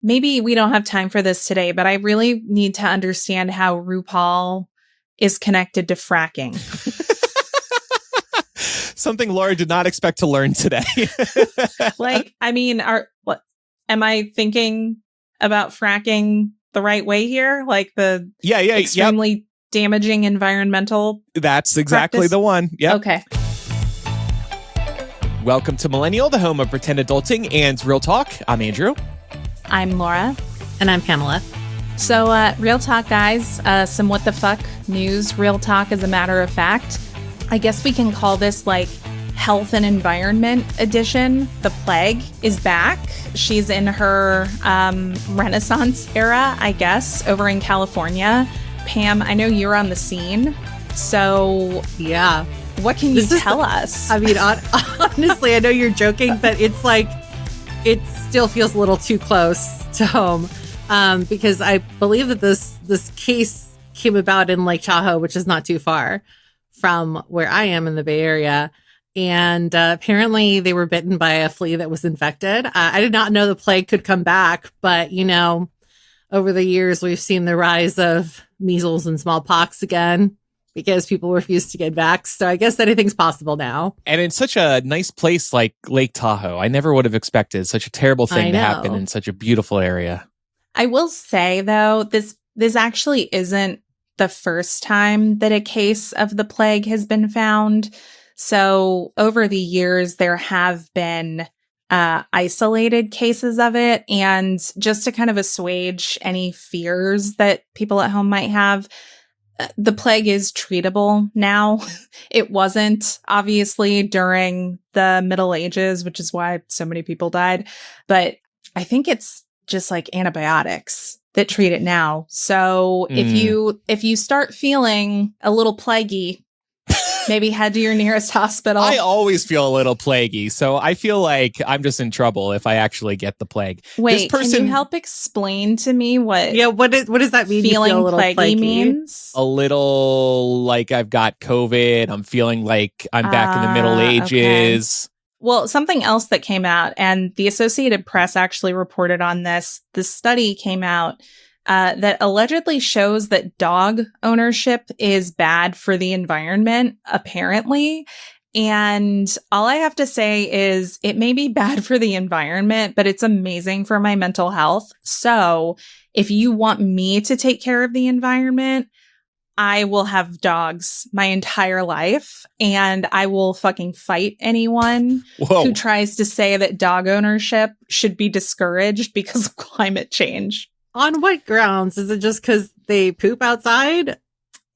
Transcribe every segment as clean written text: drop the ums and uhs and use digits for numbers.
maybe we don't have time for this today, but I really need to understand how RuPaul is connected to fracking. Something Laura did not expect to learn today. Am I thinking about fracking the right way here? Like the extremely damaging environmental That's exactly practice? The one. Yep. Okay. Welcome to Millennial, the home of pretend adulting and real talk. I'm Andrew. I'm Laura. And I'm Pamela. So, real talk, guys. Some what the fuck news. Real talk, as a matter of fact. I guess we can call this like health and environment edition. The plague is back. She's in her Renaissance era, I guess, over in California. Pam, I know you're on the scene. So, yeah. What can you tell us? I mean, honestly, I know you're joking, but it's like, it still feels a little too close to home because I believe that this case came about in Lake Tahoe, which is not too far from where I am in the Bay Area. And apparently they were bitten by a flea that was infected. I did not know the plague could come back, but, you know, over the years, we've seen the rise of measles and smallpox again because people refuse to get vaxxed. So I guess anything's possible now. And in such a nice place like Lake Tahoe, I never would have expected such a terrible thing to happen in such a beautiful area. I will say, though, this actually isn't the first time that a case of the plague has been found. So over the years, there have been isolated cases of it. And just to kind of assuage any fears that people at home might have, the plague is treatable now. It wasn't, obviously, during the Middle Ages, which is why so many people died. But I think it's just like antibiotics that treat it now. So if you start feeling a little plaguey, maybe head to your nearest hospital. I always feel a little plaguey, so I feel like I'm just in trouble if I actually get the plague. Wait, can you help explain to me what? Yeah, what does that mean? Feeling you feel a little plaguey means? A little like I've got COVID. I'm feeling like I'm back in the Middle Ages. Okay. Well, something else that came out, and the Associated Press actually reported on this. The study came out that allegedly shows that dog ownership is bad for the environment, apparently. And all I have to say is it may be bad for the environment, but it's amazing for my mental health. So if you want me to take care of the environment, I will have dogs my entire life, and I will fucking fight anyone who tries to say that dog ownership should be discouraged because of climate change. On what grounds? Is it just because they poop outside?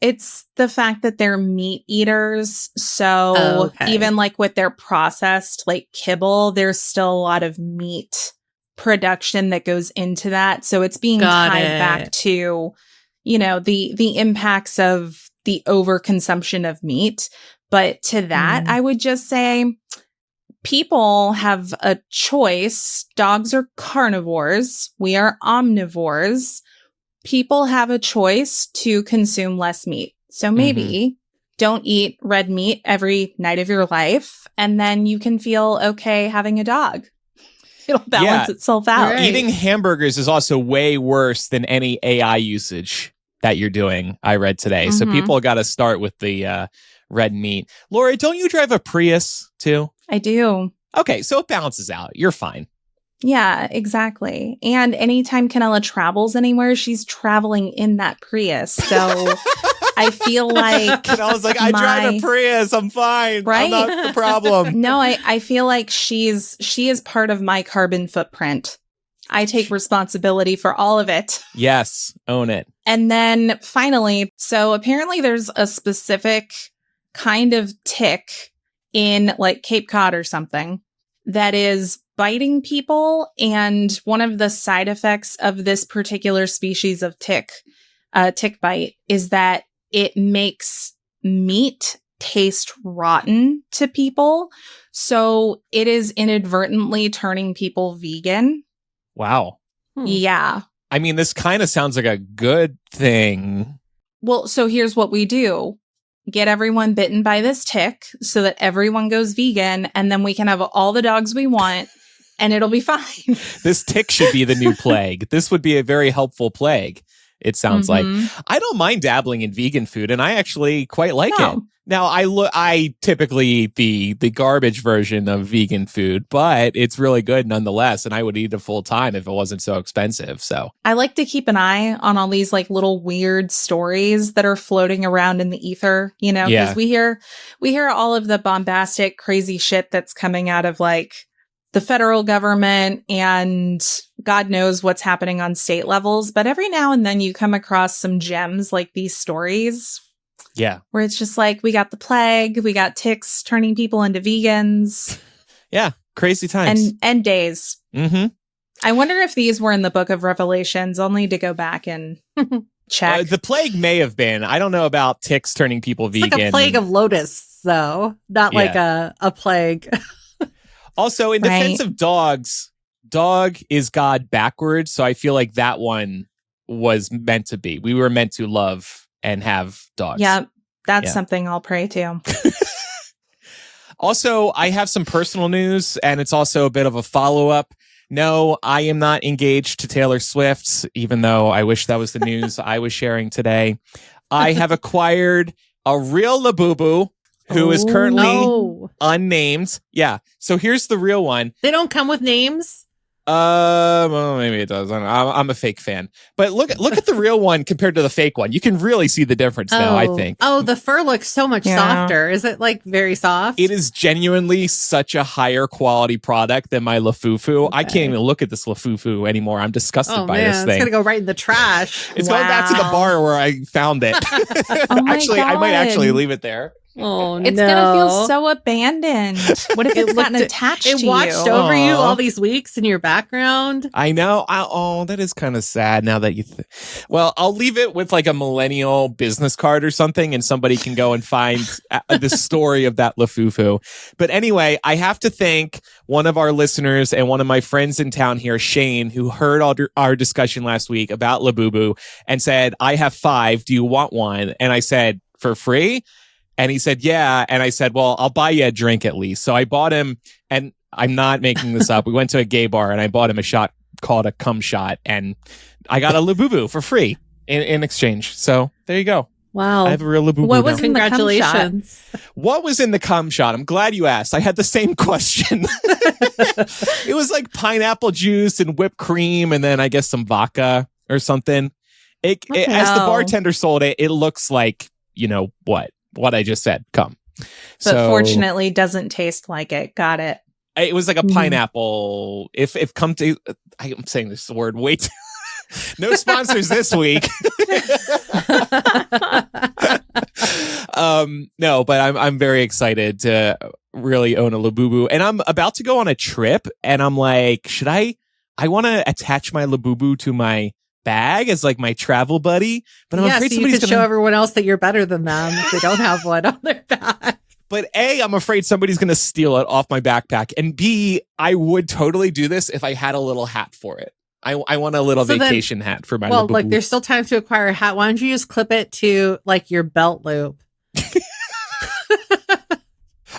It's the fact that they're meat eaters. So even like with their processed like kibble, there's still a lot of meat production that goes into that. So it's being tied back to, you know, the impacts of the overconsumption of meat. But to that, I would just say people have a choice. Dogs are carnivores. We are omnivores. People have a choice to consume less meat. So maybe don't eat red meat every night of your life, and then you can feel okay having a dog. It'll balance itself out. Right. Eating hamburgers is also way worse than any AI usage that you're doing, I read today. So people got to start with the red meat. Lori, don't you drive a Prius too? I do. Okay, so it balances out. You're fine. Yeah, exactly. And anytime Canella travels anywhere, she's traveling in that Prius. So I feel like I was like, I drive a Prius. I'm fine. Right? I'm not the problem. No, I feel like she is part of my carbon footprint. I take responsibility for all of it. Yes, own it. And then finally, so apparently there's a specific kind of tick in like Cape Cod or something that is biting people. And one of the side effects of this particular species of tick bite is that it makes meat taste rotten to people. So it is inadvertently turning people vegan. Wow. Yeah. I mean, this kind of sounds like a good thing. Well, so here's what we do. Get everyone bitten by this tick so that everyone goes vegan, and then we can have all the dogs we want and it'll be fine. This tick should be the new plague. This would be a very helpful plague, it sounds like. I don't mind dabbling in vegan food, and I actually quite like it. Now, I typically eat the garbage version of vegan food, but it's really good nonetheless, and I would eat it full time if it wasn't so expensive. So I like to keep an eye on all these like little weird stories that are floating around in the ether, you know, because we hear all of the bombastic, crazy shit that's coming out of like the federal government and God knows what's happening on state levels. But every now and then you come across some gems like these stories. Yeah. Where it's just like, we got the plague, we got ticks turning people into vegans. Yeah. Crazy times. And days. Mm-hmm. I wonder if these were in the book of Revelations. I'll need to go back and check. The plague may have been. I don't know about ticks turning people vegan. It's like a plague of lotus, though. Not like a plague. Also, in defense of dogs, dog is God backwards. So I feel like that one was meant to be. We were meant to love and have dogs. Yeah, that's something I'll pray to. Also, I have some personal news, and it's also a bit of a follow-up. No, I am not engaged to Taylor Swift, even though I wish that was the news I was sharing today. I have acquired a real Labubu who is currently unnamed. Yeah, so here's the real one. They don't come with names? Well, maybe it does. I'm a fake fan, but look at the real one compared to the fake one. You can really see the difference now, I think. Oh, the fur looks so much softer. Is it like very soft? It is genuinely such a higher quality product than my Lafufu. Okay. I can't even look at this Lafufu anymore. I'm disgusted by this thing. It's gonna go right in the trash. It's going back to the bar where I found it. Actually, I might actually leave it there. Oh, it's gonna feel so abandoned. What if it's gotten attached to you? It watched over you all these weeks in your background. I know. That is kind of sad now that you... Well, I'll leave it with like a Millennial business card or something, and somebody can go and find the story of that Lafufu. But anyway, I have to thank one of our listeners and one of my friends in town here, Shane, who heard our discussion last week about Labubu and said, I have 5. Do you want one? And I said, for free? And he said, yeah. And I said, well, I'll buy you a drink at least. So I bought him, and I'm not making this up. We went to a gay bar and I bought him a shot called a cum shot, and I got a Labubu for free in exchange. So there you go. Wow. I have a real Labubu. What was now. Congratulations. What was in the cum shot? I'm glad you asked. I had the same question. It was like pineapple juice and whipped cream, and then I guess some vodka or something. As the bartender sold it, it looks like, you know what I just said, cum. But fortunately doesn't taste like it. Got it. It was like a pineapple. If come to, I'm saying this word way too. No sponsors this week. No, but I'm very excited to really own a Labubu, and I'm about to go on a trip, and I'm like, should I want to attach my Labubu to my bag as like my travel buddy, but I'm afraid so you could show everyone else that you're better than them if they don't have one on their bag. But A, I'm afraid somebody's going to steal it off my backpack, and B, I would totally do this if I had a little hat for it. I want a little vacation hat for my Labubu. Like there's still time to acquire a hat. Why don't you just clip it to like your belt loop?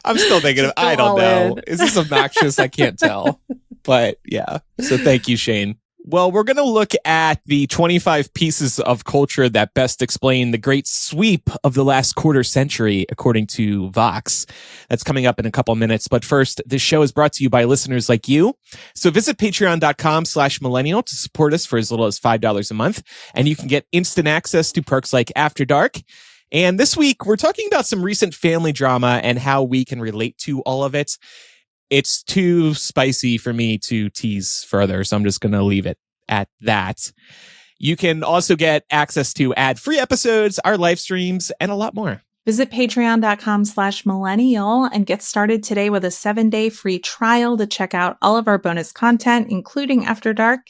I'm still thinking of, I don't know. Is this obnoxious? I can't tell. But yeah. So thank you, Shane. Well, we're going to look at the 25 pieces of culture that best explain the great sweep of the last quarter century, according to Vox. That's coming up in a couple minutes. But first, this show is brought to you by listeners like you. So visit patreon.com/millennial to support us for as little as $5 a month. And you can get instant access to perks like After Dark. And this week, we're talking about some recent family drama and how we can relate to all of it. It's too spicy for me to tease further, so I'm just going to leave it at that. You can also get access to ad-free episodes, our live streams, and a lot more. Visit patreon.com/millennial and get started today with a 7-day free trial to check out all of our bonus content, including After Dark.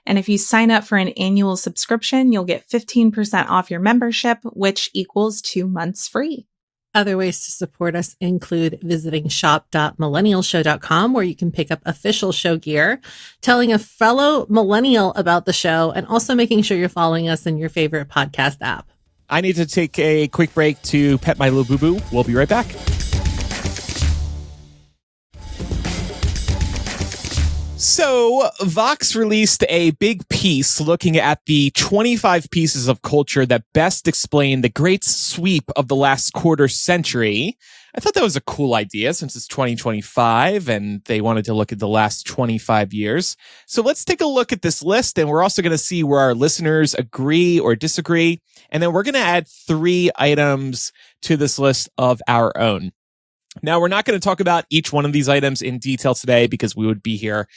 And if you sign up for an annual subscription, you'll get 15% off your membership, which equals 2 months free. Other ways to support us include visiting shop.millennialshow.com, where you can pick up official show gear, telling a fellow millennial about the show, and also making sure you're following us in your favorite podcast app. I need to take a quick break to pet my Labubu. We'll be right back. So, Vox released a big piece looking at the 25 pieces of culture that best explain the great sweep of the last quarter century. I thought that was a cool idea since it's 2025 and they wanted to look at the last 25 years. So let's take a look at this list, and we're also going to see where our listeners agree or disagree. And then we're going to add 3 items to this list of our own. Now, we're not going to talk about each one of these items in detail today because we would be here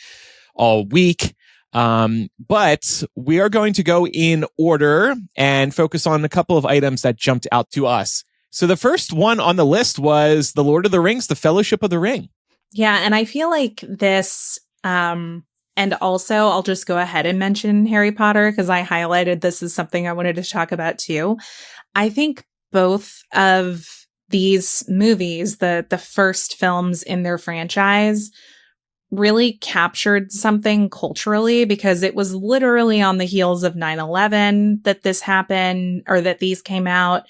all week. But we are going to go in order and focus on a couple of items that jumped out to us. So the first one on the list was The Lord of the Rings, The Fellowship of the Ring. Yeah, and I feel like this, and also I'll just go ahead and mention Harry Potter because I highlighted this as something I wanted to talk about too. I think both of these movies, the first films in their franchise, really captured something culturally because it was literally on the heels of 9/11 that this happened or that these came out.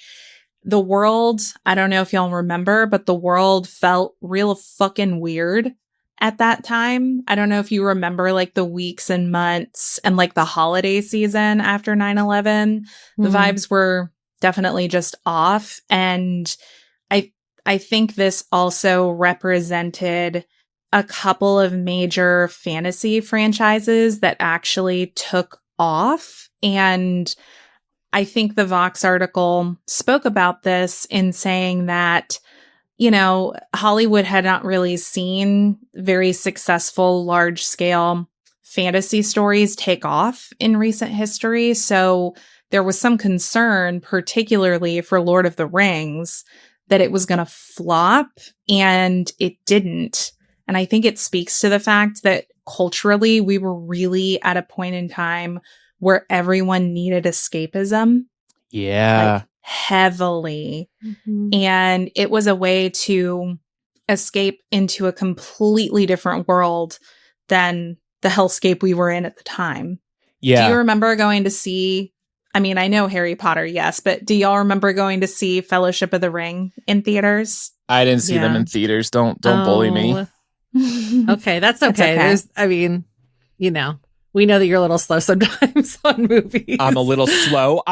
The world, I don't know if y'all remember, but the world felt real fucking weird at that time. I don't know if you remember like the weeks and months and like the holiday season after 9/11. The vibes were definitely just off. And I think this also represented a couple of major fantasy franchises that actually took off. And I think the Vox article spoke about this in saying that, you know, Hollywood had not really seen very successful, large-scale fantasy stories take off in recent history. So there was some concern, particularly for Lord of the Rings, that it was going to flop, and it didn't. And I think it speaks to the fact that culturally, we were really at a point in time where everyone needed escapism. Yeah. Like, heavily. And it was a way to escape into a completely different world than the hellscape we were in at the time. Yeah. Do you remember going to see, I mean, I know Harry Potter, yes, but do y'all remember going to see Fellowship of the Ring in theaters? I didn't see them in theaters. Don't bully me. Okay, that's okay. There's, I mean, you know, we know that you're a little slow sometimes on movies. I'm a little slow.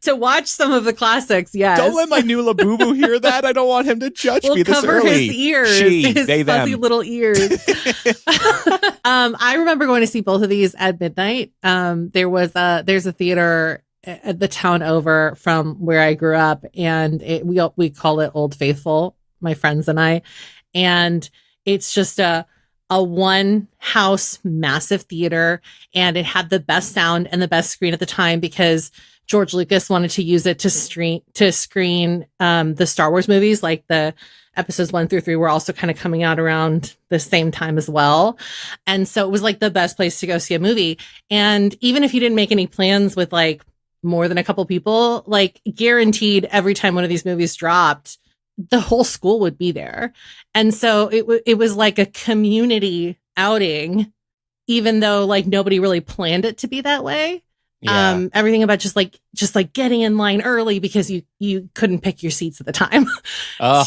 To watch some of the classics, yes. Don't let my new Labubu hear that. I don't want him to judge me this cover early. His ears, his fuzzy little ears. I remember going to see both of these at midnight. There's a theater at the town over from where I grew up, and we call it Old Faithful, my friends and I, and it's just a one house massive theater, and it had the best sound and the best screen at the time because George Lucas wanted to use it to screen the Star Wars movies, like the episodes 1 through 3 were also kind of coming out around the same time as well. And so it was like the best place to go see a movie. And even if you didn't make any plans with like more than a couple people, like guaranteed every time one of these movies dropped, the whole school would be there. And so it was like a community outing, even though like nobody really planned it to be that way. Yeah. Everything about just like getting in line early because you couldn't pick your seats at the time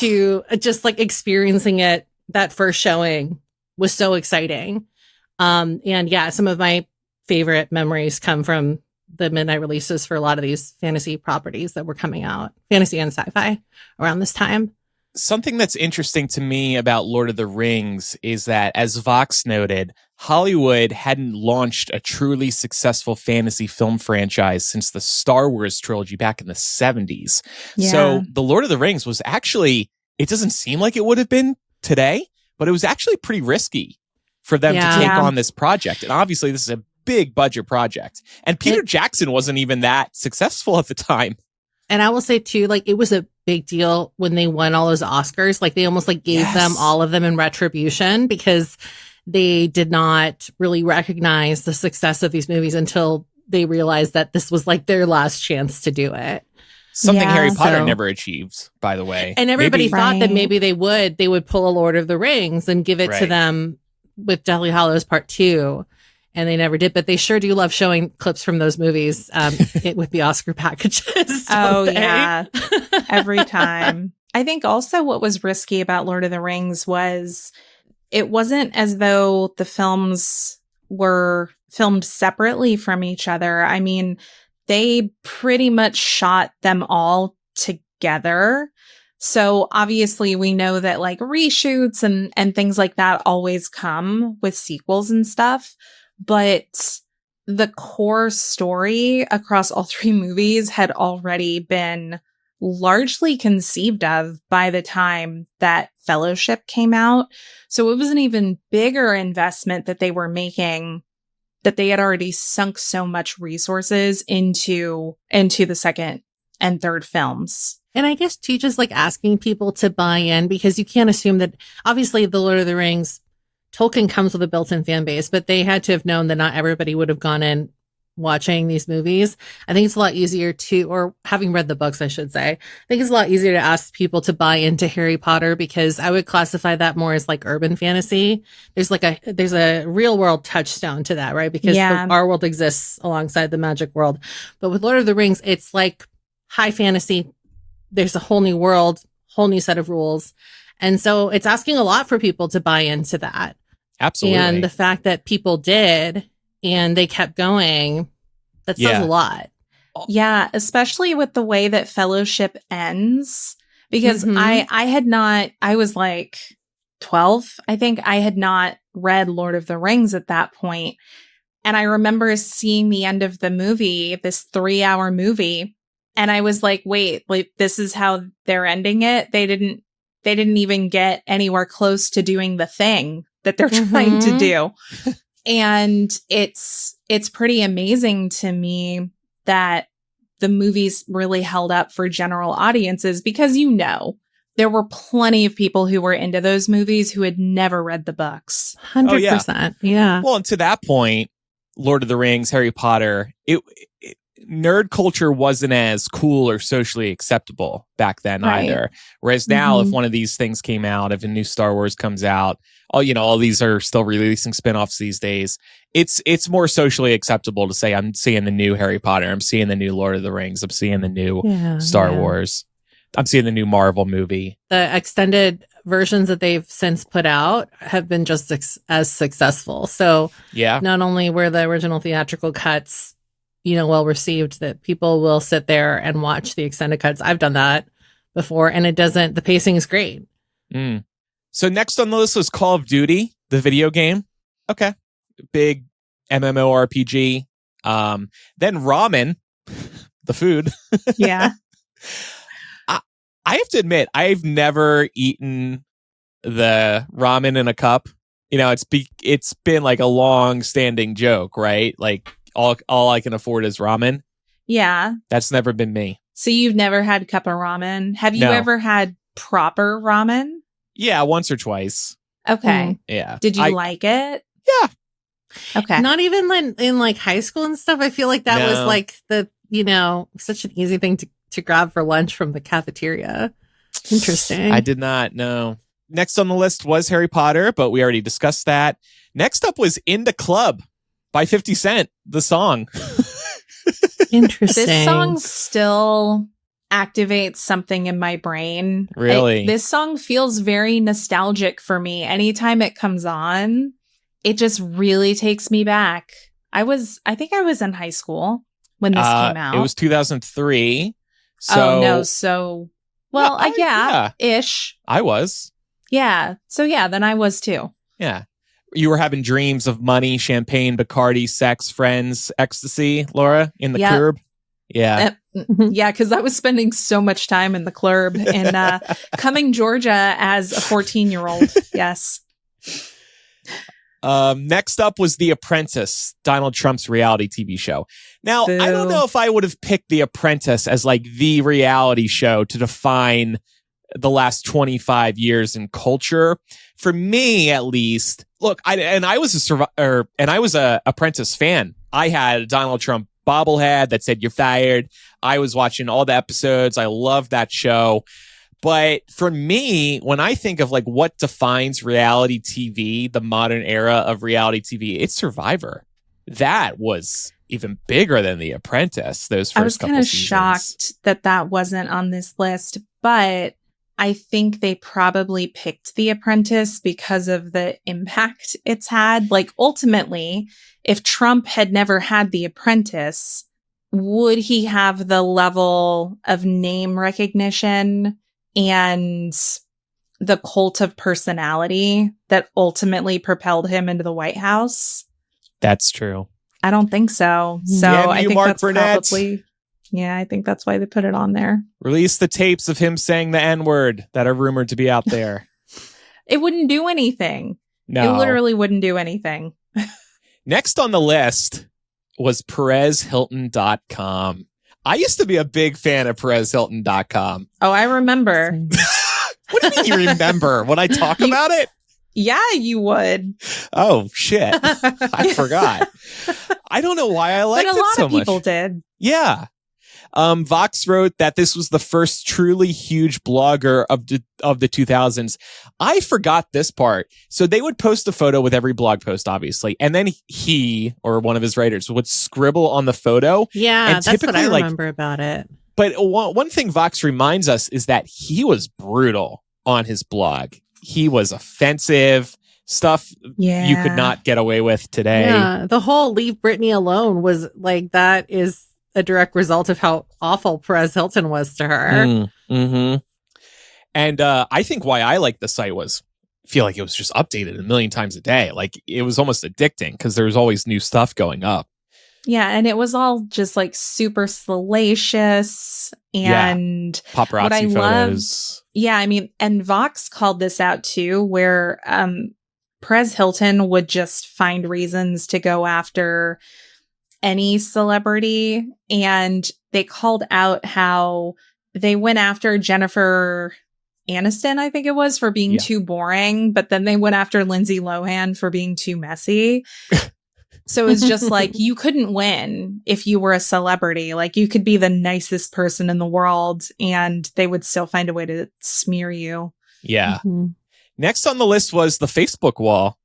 to just like experiencing it. That first showing was so exciting. And yeah, some of my favorite memories come from the midnight releases for a lot of these fantasy properties that were coming out, fantasy and sci-fi around this time. Something that's interesting to me about Lord of the Rings is that, as Vox noted, Hollywood hadn't launched a truly successful fantasy film franchise since the Star Wars trilogy back in the 70s. Yeah. So the Lord of the Rings was actually, it doesn't seem like it would have been today, but it was actually pretty risky for them to take on this project. And obviously this is a big budget project. And Peter Jackson wasn't even that successful at the time. And I will say too, like it was a big deal when they won all those Oscars. Like they almost like gave them all of them in retribution because they did not really recognize the success of these movies until they realized that this was like their last chance to do it. Something Harry Potter never achieved, by the way. And everybody thought that maybe they would pull a Lord of the Rings and give it to them with Deathly Hallows Part 2. And they never did, but they sure do love showing clips from those movies with the Oscar packages. Yeah, every time. I think also what was risky about Lord of the Rings was it wasn't as though the films were filmed separately from each other. I mean, they pretty much shot them all together. So obviously we know that like reshoots and things like that always come with sequels and stuff. But the core story across all three movies had already been largely conceived of by the time that Fellowship came out. So it was an even bigger investment that they were making, that they had already sunk so much resources into the second and third films. And I guess too, just like asking people to buy in, because you can't assume that obviously the Lord of the Rings, Tolkien comes with a built-in fan base, but they had to have known that not everybody would have gone in watching these movies. I think it's a lot easier to, or having read the books, I should say, I think it's a lot easier to ask people to buy into Harry Potter, because I would classify that more as like urban fantasy. There's a real world touchstone to that, right? Because our world exists alongside the magic world. But with Lord of the Rings, it's like high fantasy. There's a whole new world, whole new set of rules. And so it's asking a lot for people to buy into that. Absolutely. And the fact that people did and they kept going, that says a lot. Yeah, especially with the way that Fellowship ends. Because I was like 12. I think I had not read Lord of the Rings at that point. And I remember seeing the end of the movie, this 3-hour movie. And I was like, wait, like this is how they're ending it? They didn't even get anywhere close to doing the thing that they're trying to do. And it's pretty amazing to me that the movies really held up for general audiences, because there were plenty of people who were into those movies who had never read the books. 100%. Yeah. Well, and to that point, Lord of the Rings, Harry Potter, nerd culture wasn't as cool or socially acceptable back then either. Whereas now, if one of these things came out, if a new Star Wars comes out, all these are still releasing spinoffs these days. It's more socially acceptable to say, I'm seeing the new Harry Potter, I'm seeing the new Lord of the Rings, I'm seeing the new Star Wars, I'm seeing the new Marvel movie. The extended versions that they've since put out have been just as successful. So not only were the original theatrical cuts well received, that people will sit there and watch the extended cuts. I've done that before, and the pacing is great. So next on the list was Call of Duty, the video game. Okay. Big MMORPG. Then Ramen, the food. Yeah. I have to admit, I've never eaten the ramen in a cup. It's been like a long standing joke, right? Like, all I can afford is ramen. Yeah. That's never been me. So you've never had a cup of ramen? Have you ever had proper ramen? Yeah, once or twice. Okay. Yeah. Did you like it? Yeah. Okay. Not even in like high school and stuff. I feel like that was like the, such an easy thing to grab for lunch from the cafeteria. Interesting. I did not know. Next on the list was Harry Potter, but we already discussed that. Next up was In the Club by 50 Cent, the song. Interesting. This song still activates something in my brain. Really? This song feels very nostalgic for me. Anytime it comes on, it just really takes me back. I think I was in high school when this came out. It was 2003. Ish. I was. Yeah. So yeah, then I was too. Yeah. You were having dreams of money, champagne, Bacardi, sex, friends, ecstasy, Laura, in the club. Yeah. Yeah, because I was spending so much time in the club in Cumming, Georgia as a 14-year-old. Yes. Next up was The Apprentice, Donald Trump's reality TV show. Now, I don't know if I would have picked The Apprentice as like the reality show to define the last 25 years in culture. For me, at least, look, I was a Apprentice fan. I had a Donald Trump bobblehead that said "You're fired." I was watching all the episodes. I loved that show. But for me, when I think of like what defines reality TV, the modern era of reality TV, it's Survivor. That was even bigger than The Apprentice. Those first couple seasons. I was kind of shocked that wasn't on this list, but I think they probably picked The Apprentice because of the impact it's had. Like, ultimately, if Trump had never had The Apprentice, would he have the level of name recognition and the cult of personality that ultimately propelled him into the White House? That's true. I don't think so. So I think Mark that's Burnett. probably... Yeah, I think that's why they put it on there. Release the tapes of him saying the N-word that are rumored to be out there. It wouldn't do anything. No. It literally wouldn't do anything. Next on the list was PerezHilton.com. I used to be a big fan of PerezHilton.com. Oh, I remember. What do you mean you remember? When I talk about it? Yeah, you would. Oh, shit. I forgot. I don't know why I liked it so much. But a lot of people did. Yeah. Vox wrote that this was the first truly huge blogger of the 2000s. I forgot this part. So they would post a photo with every blog post, obviously. And then he, or one of his writers, would scribble on the photo. Yeah, that's what I remember about it. But one thing Vox reminds us is that he was brutal on his blog. He was offensive. Stuff you could not get away with today. Yeah, the whole leave Britney alone was like, that is a direct result of how awful Perez Hilton was to her. Mm-hmm. And I think why I like the site was, I feel like it was just updated a million times a day. Like, it was almost addicting because there was always new stuff going up. Yeah, and it was all just like super salacious and paparazzi photos. Yeah, I mean, and Vox called this out too, where Perez Hilton would just find reasons to go after any celebrity. And they called out how they went after Jennifer Aniston, I think it was, for being too boring. But then they went after Lindsay Lohan for being too messy. So it's just like, you couldn't win if you were a celebrity. Like, you could be the nicest person in the world and they would still find a way to smear you. Yeah. Mm-hmm. Next on the list was the Facebook wall.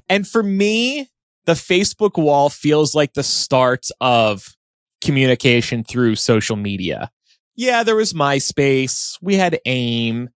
And for me, the Facebook wall feels like the start of communication through social media. Yeah, there was MySpace. We had AIM.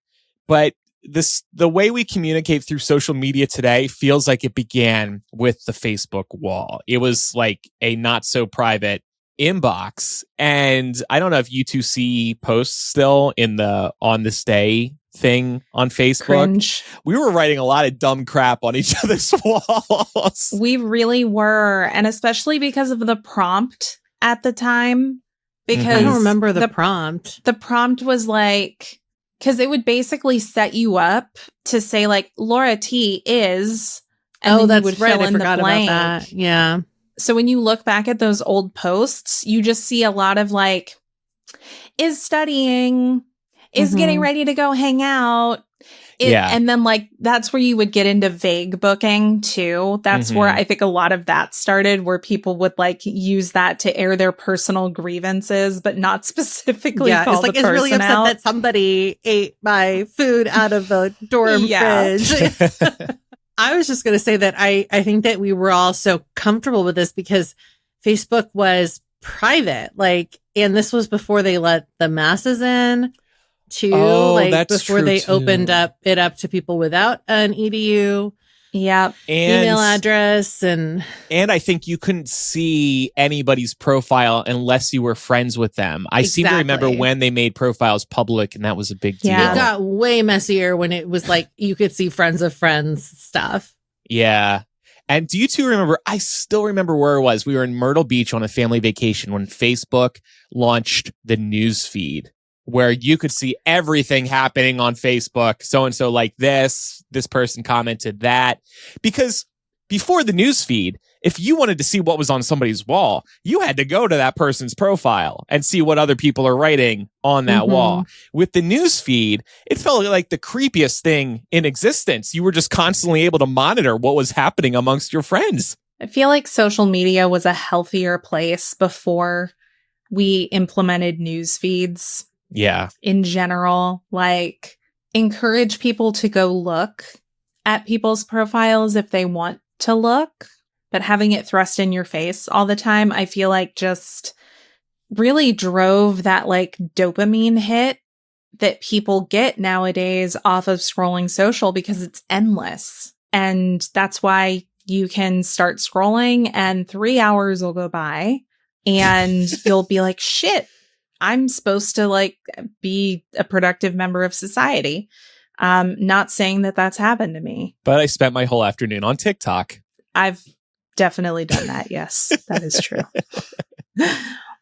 But the way we communicate through social media today feels like it began with the Facebook wall. It was like a not so private inbox. And I don't know if you two see posts still in the On This Day thing on Facebook. Cringe. We were writing a lot of dumb crap on each other's walls. We really were. And especially because of the prompt at the time. Because I don't remember the prompt. The prompt was like, because it would basically set you up to say like, Laura T is, and then that's you would right. fill in I forgot the blank. About that. Yeah. So when you look back at those old posts, you just see a lot of like, is studying, is getting ready to go hang out. And then like, that's where you would get into vague booking too. That's where I think a lot of that started, where people would like use that to air their personal grievances, but not specifically call the person it's really upset out. that somebody ate my food out of the dorm fridge. I was just going to say that I think that we were all so comfortable with this because Facebook was private, like, and this was before they let the masses in. Before they opened it up to people without an EDU, email address, and I think you couldn't see anybody's profile unless you were friends with them. I seem to remember when they made profiles public, and that was a big deal. It got way messier when it was like you could see friends of friends stuff. Yeah. And do you two remember? I still remember where it was. We were in Myrtle Beach on a family vacation when Facebook launched the news feed, where you could see everything happening on Facebook. So-and-so like this person commented that. Because before the news feed, if you wanted to see what was on somebody's wall, you had to go to that person's profile and see what other people are writing on that wall. With the news feed, it felt like the creepiest thing in existence. You were just constantly able to monitor what was happening amongst your friends. I feel like social media was a healthier place before we implemented news feeds. Yeah. In general, like, encourage people to go look at people's profiles if they want to look, but having it thrust in your face all the time, I feel like just really drove that like dopamine hit that people get nowadays off of scrolling social because it's endless. And that's why you can start scrolling and 3 hours will go by and you'll be like, shit, I'm supposed to like be a productive member of society. Not saying that that's happened to me. But I spent my whole afternoon on TikTok. I've definitely done that. Yes, that is true.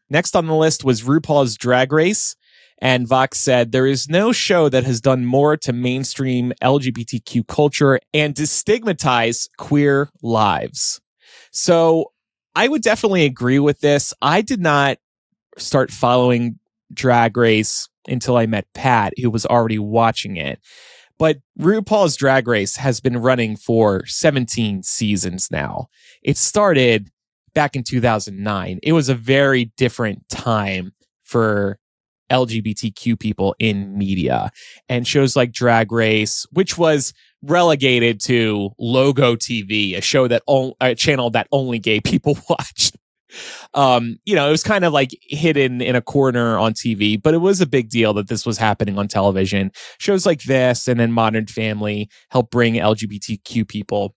Next on the list was RuPaul's Drag Race. And Vox said, there is no show that has done more to mainstream LGBTQ culture and destigmatize queer lives. So I would definitely agree with this. I did not start following Drag Race until I met Pat, who was already watching it. But RuPaul's Drag Race has been running for 17 seasons now. It started back in 2009. It was a very different time for LGBTQ people in media, and shows like Drag Race, which was relegated to Logo TV, a channel that only gay people watched. It was kind of like hidden in a corner on TV, but it was a big deal that this was happening on television. Shows like this and then Modern Family help bring LGBTQ people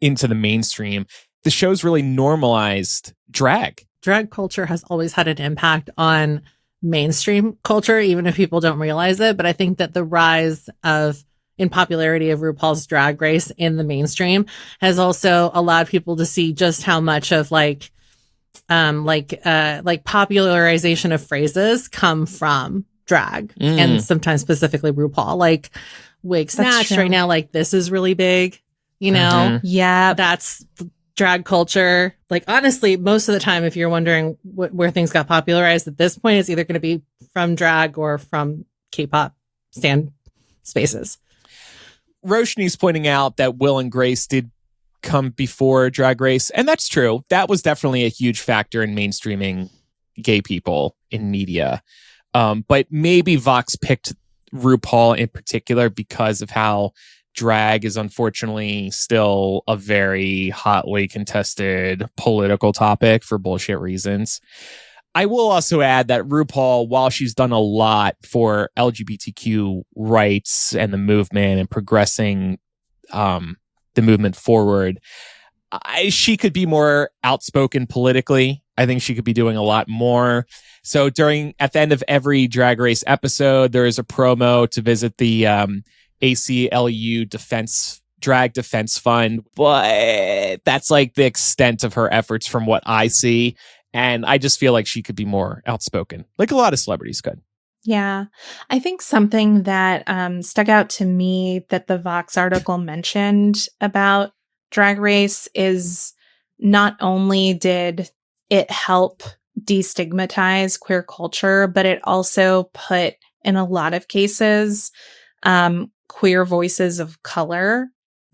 into the mainstream. The show's really normalized drag. Drag culture has always had an impact on mainstream culture, even if people don't realize it. But I think that the rise in popularity of RuPaul's Drag Race in the mainstream has also allowed people to see just how much of like popularization of phrases come from drag, and sometimes specifically RuPaul, like wig snatch right now. Like this is really big, Yeah, that's drag culture. Like honestly, most of the time, if you're wondering where things got popularized at this point, it's either going to be from drag or from K-pop stan spaces. Roshni's pointing out that Will and Grace did come before Drag Race, and that's true. That was definitely a huge factor in mainstreaming gay people in media. But maybe Vox picked RuPaul in particular because of how drag is unfortunately still a very hotly contested political topic for bullshit reasons. I will also add that RuPaul, while she's done a lot for LGBTQ rights and the movement and progressing the movement forward, she could be more outspoken politically. I think she could be doing a lot more. So at the end of every Drag Race episode, there is a promo to visit the ACLU Drag Defense Fund, but that's like the extent of her efforts from what I see. And I just feel like she could be more outspoken, like a lot of celebrities could. Yeah. I think something that stuck out to me that the Vox article mentioned about Drag Race is not only did it help destigmatize queer culture, but it also put, in a lot of cases, queer voices of color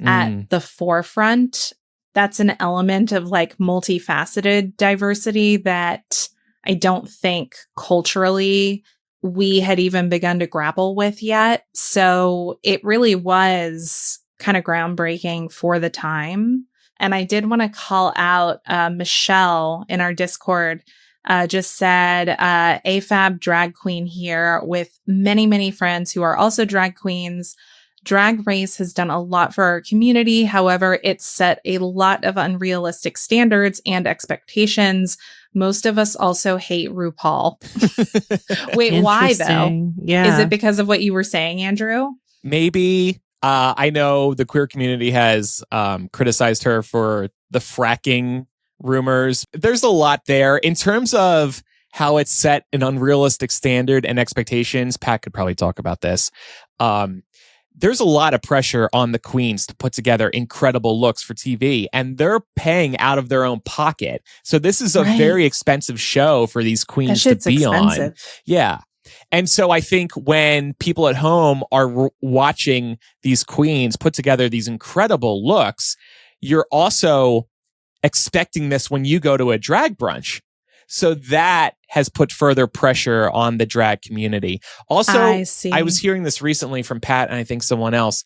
at the forefront. That's an element of like multifaceted diversity that I don't think culturally we had even begun to grapple with yet. So it really was kind of groundbreaking for the time. And I did want to call out Michelle in our Discord. Just said, AFAB drag queen here with many, many friends who are also drag queens. Drag Race has done a lot for our community. However, it's set a lot of unrealistic standards and expectations. Most of us also hate RuPaul. Wait, why though? Yeah. Is it because of what you were saying, Andrew? Maybe. I know the queer community has criticized her for the fracking rumors. There's a lot there in terms of how it's set an unrealistic standard and expectations. Pat could probably talk about this. There's a lot of pressure on the queens to put together incredible looks for TV, and they're paying out of their own pocket. So this is a very expensive show for these queens to be on. Yeah. And so I think when people at home are watching these queens put together these incredible looks, you're also expecting this when you go to a drag brunch. So that has put further pressure on the drag community. Also, I was hearing this recently from Pat and I think someone else.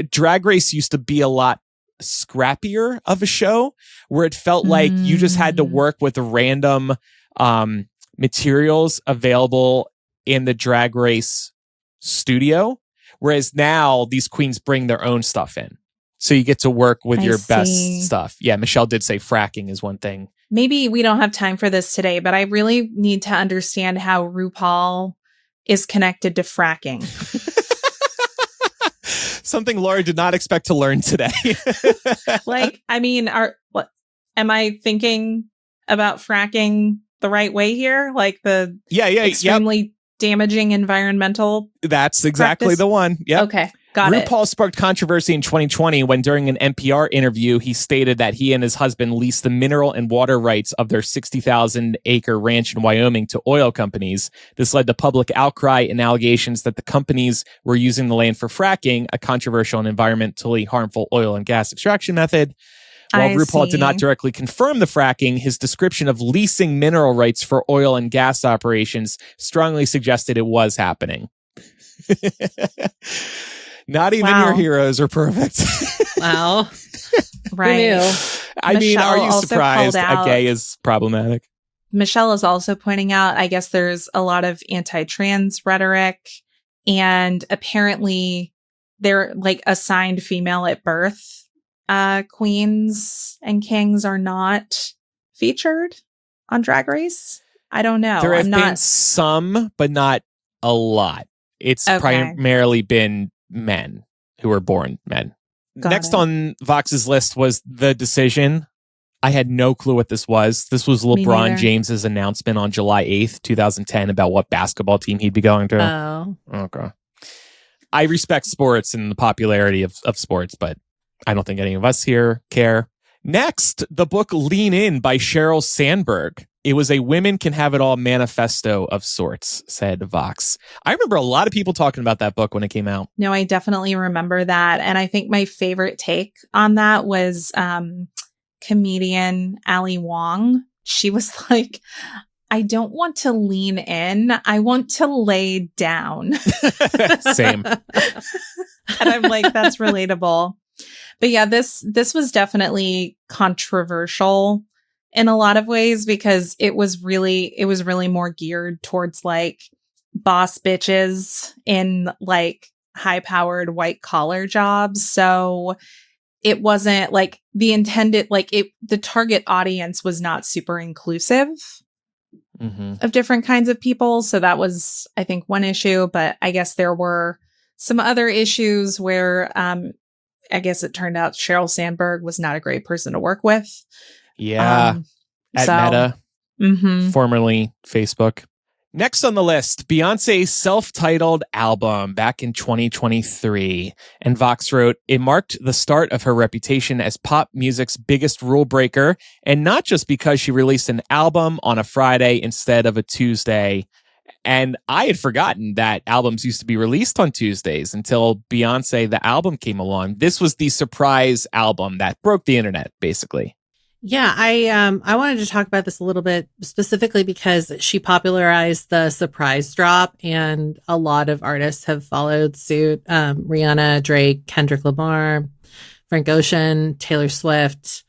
Drag Race used to be a lot scrappier of a show where it felt like you just had to work with random materials available in the Drag Race studio, whereas now these queens bring their own stuff in. So you get to work with your best stuff. Yeah, Michelle did say fracking is one thing. Maybe we don't have time for this today, but I really need to understand how RuPaul is connected to fracking. Something Laura did not expect to learn today. Am I thinking about fracking the right way here? Like the extremely damaging environmental That's exactly practice? The one. Yep. Okay. Got it. RuPaul sparked controversy in 2020 when during an NPR interview, he stated that he and his husband leased the mineral and water rights of their 60,000-acre ranch in Wyoming to oil companies. This led to public outcry and allegations that the companies were using the land for fracking, a controversial and environmentally harmful oil and gas extraction method. While RuPaul did not directly confirm the fracking, his description of leasing mineral rights for oil and gas operations strongly suggested it was happening. Not even your heroes are perfect. Wow. Right. I mean, are you surprised a gay is problematic? Michelle is also pointing out, I guess there's a lot of anti-trans rhetoric, and apparently they're like assigned female at birth. Queens and kings are not featured on Drag Race. I don't know. There have been some, but not a lot. It's primarily been men who were born men. Next on Vox's list was The Decision. I had no clue what this was. This was LeBron James's announcement on July 8th, 2010 about what basketball team he'd be going to. Oh. Okay. I respect sports and the popularity of sports, but I don't think any of us here care. Next, the book Lean In by Sheryl Sandberg. It was a women can have it all manifesto of sorts, said Vox. I remember a lot of people talking about that book when it came out. No, I definitely remember that. And I think my favorite take on that was comedian Ali Wong. She was like, I don't want to lean in. I want to lay down. Same. And I'm like, that's relatable. But yeah, this was definitely controversial in a lot of ways because it was really more geared towards like boss bitches in like high-powered white collar jobs. So it wasn't like the intended, the target audience was not super inclusive of different kinds of people. So that was, I think, one issue. But I guess there were some other issues where I guess it turned out Sheryl Sandberg was not a great person to work with. Yeah. Meta, formerly Facebook. Next on the list, Beyonce's self-titled album back in 2023. And Vox wrote, it marked the start of her reputation as pop music's biggest rule breaker. And not just because she released an album on a Friday instead of a Tuesday. And I had forgotten that albums used to be released on Tuesdays until Beyonce, the album, came along. This was the surprise album that broke the internet, basically. Yeah, I wanted to talk about this a little bit specifically because she popularized the surprise drop, and a lot of artists have followed suit. Rihanna, Drake, Kendrick Lamar, Frank Ocean, Taylor Swift.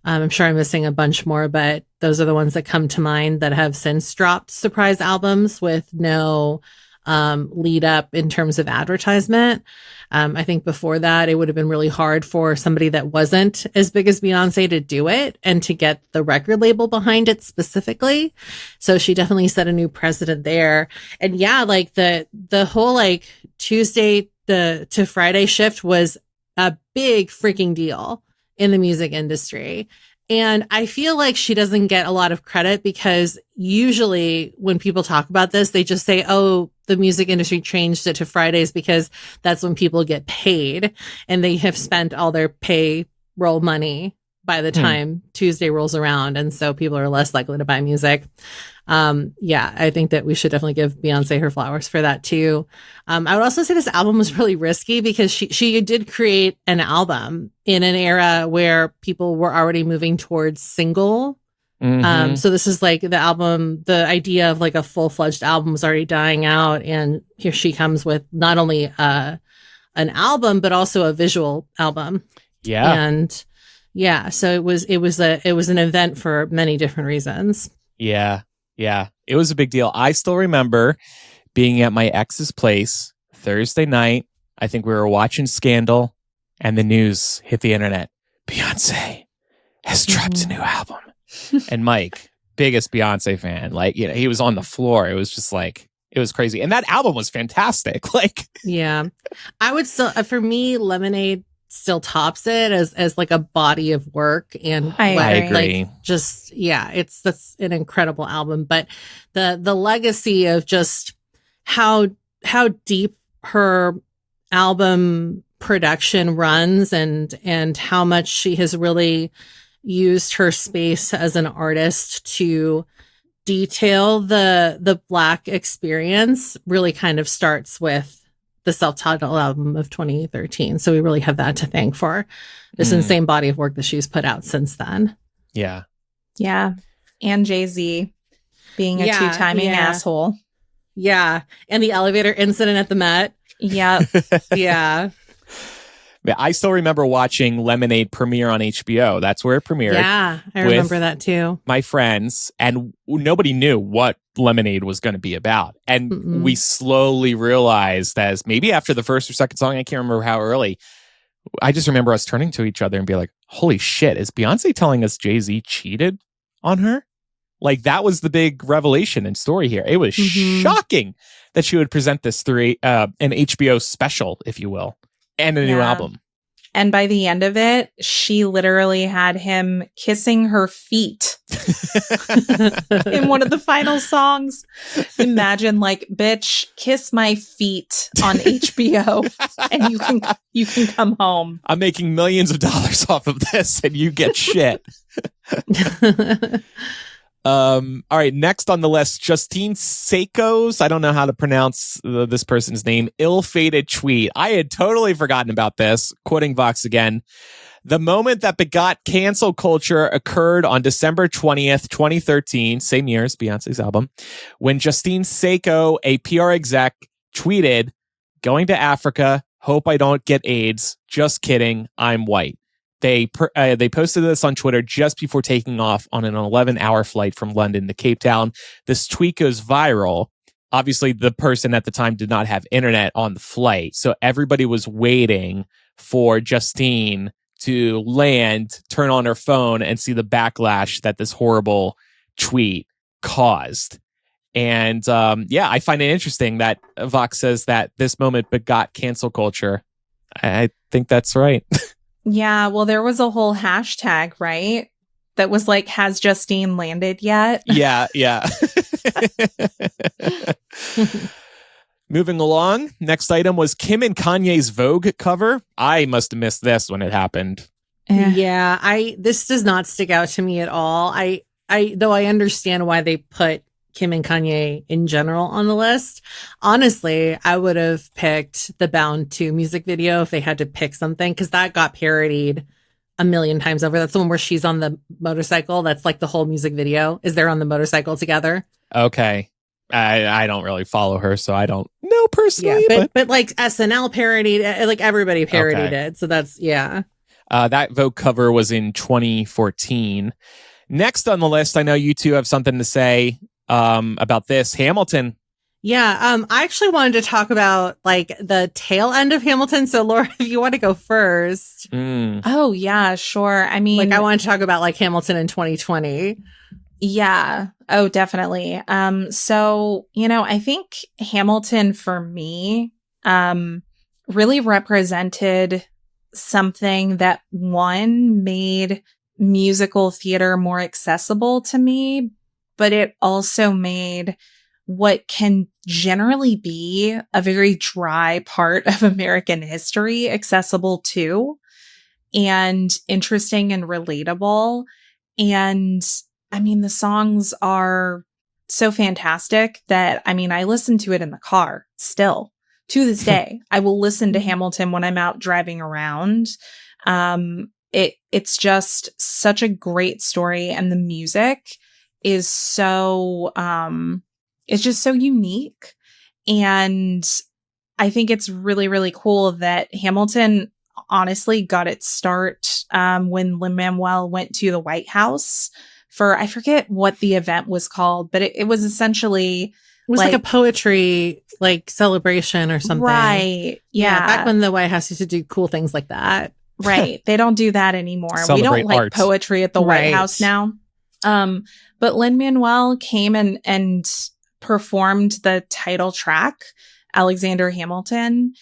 I'm sure I'm missing a bunch more, but those are the ones that come to mind that have since dropped surprise albums with no lead up in terms of advertisement. I think before that, it would have been really hard for somebody that wasn't as big as Beyonce to do it and to get the record label behind it specifically. So she definitely set a new precedent there. And yeah, like the whole like Tuesday to Friday shift was a big freaking deal in the music industry. And I feel like she doesn't get a lot of credit because usually when people talk about this, they just say, oh, the music industry changed it to Fridays because that's when people get paid and they have spent all their payroll money by the time Tuesday rolls around. And so people are less likely to buy music. Yeah, I think that we should definitely give Beyonce her flowers for that too. I would also say this album was really risky because she did create an album in an era where people were already moving towards single. So this is like the album, the idea of like a full-fledged album was already dying out. And here she comes with not only an album, but also a visual album. Yeah. And yeah, so it was an event for many different reasons. Yeah. Yeah. It was a big deal. I still remember being at my ex's place Thursday night. I think we were watching Scandal, and the news hit the internet. Beyonce has dropped a new album. And Mike, biggest Beyonce fan, like, you know, he was on the floor. It was just like, it was crazy. And that album was fantastic. Like, yeah, I would still, for me, Lemonade still tops it as like a body of work. And I agree. Like, just, yeah, that's an incredible album. But the legacy of just how deep her album production runs and how much she has really used her space as an artist to detail the Black experience really kind of starts with the self-titled album of 2013. So we really have that to thank for this insane body of work that she's put out since then. Yeah. Yeah. And Jay-Z being a two-timing asshole. Yeah. And the elevator incident at the Met. Yeah. Yeah. I still remember watching Lemonade premiere on HBO. That's where it premiered. Yeah, I remember that too. My friends, and nobody knew what Lemonade was going to be about. And we slowly realized, as maybe after the first or second song, I can't remember how early, I just remember us turning to each other and be like, holy shit, is Beyonce telling us Jay-Z cheated on her? Like, that was the big revelation and story here. It was shocking that she would present this through an HBO special, if you will. And a new album. And by the end of it, she literally had him kissing her feet in one of the final songs. Imagine, like, bitch, kiss my feet on HBO and you can come home. I'm making millions of dollars off of this and you get shit. All right, next on the list, Justine Seiko's, I don't know how to pronounce this person's name, ill-fated tweet. I had totally forgotten about this. Quoting Vox again. The moment that begot cancel culture occurred on December 20th, 2013, same year as Beyonce's album, when Justine Seiko, a PR exec, tweeted, "Going to Africa, hope I don't get AIDS. Just kidding, I'm white." They posted this on Twitter just before taking off on an 11-hour flight from London to Cape Town. This tweet goes viral. Obviously, the person at the time did not have internet on the flight, so everybody was waiting for Justine to land, turn on her phone, and see the backlash that this horrible tweet caused. And I find it interesting that Vox says that this moment begot cancel culture. I think that's right. Yeah, well, there was a whole hashtag, right? That was like, has Justine landed yet? Yeah. Moving along, next item was Kim and Kanye's Vogue cover. I must have missed this when it happened. Yeah, this does not stick out to me at all. Though I understand why they put Kim and Kanye in general on the list. Honestly, I would have picked the Bound 2 music video if they had to pick something, because that got parodied a million times over. That's the one where she's on the motorcycle. That's like the whole music video is they're on the motorcycle together. Okay. I don't really follow her, so I don't know personally. Yeah, but like SNL parodied, like everybody parodied it. So that's, that Vogue cover was in 2014. Next on the list, I know you two have something to say about this. Hamilton. Yeah, I actually wanted to talk about like the tail end of Hamilton. So Laura, if you want to go first. Oh yeah, sure. I mean, like I want to talk about like Hamilton in 2020. Yeah. Oh, definitely. So, I think Hamilton for me, really represented something that made musical theater more accessible to me, but it also made what can generally be a very dry part of American history accessible too, and interesting and relatable. And I mean, the songs are so fantastic that, I mean, I listen to it in the car still to this day. I will listen to Hamilton when I'm out driving around. It's just such a great story, and the music is so it's just so unique. And I think it's really, really cool that Hamilton honestly got its start when Lin-Manuel went to the White House for, I forget what the event was called, but it was essentially was like a poetry like celebration or something. Right. Yeah. Back when the White House used to do cool things like that. Right. They don't do that anymore. Celebrate we don't like art. poetry at the White House now. But Lin-Manuel came and performed the title track, Alexander Hamilton.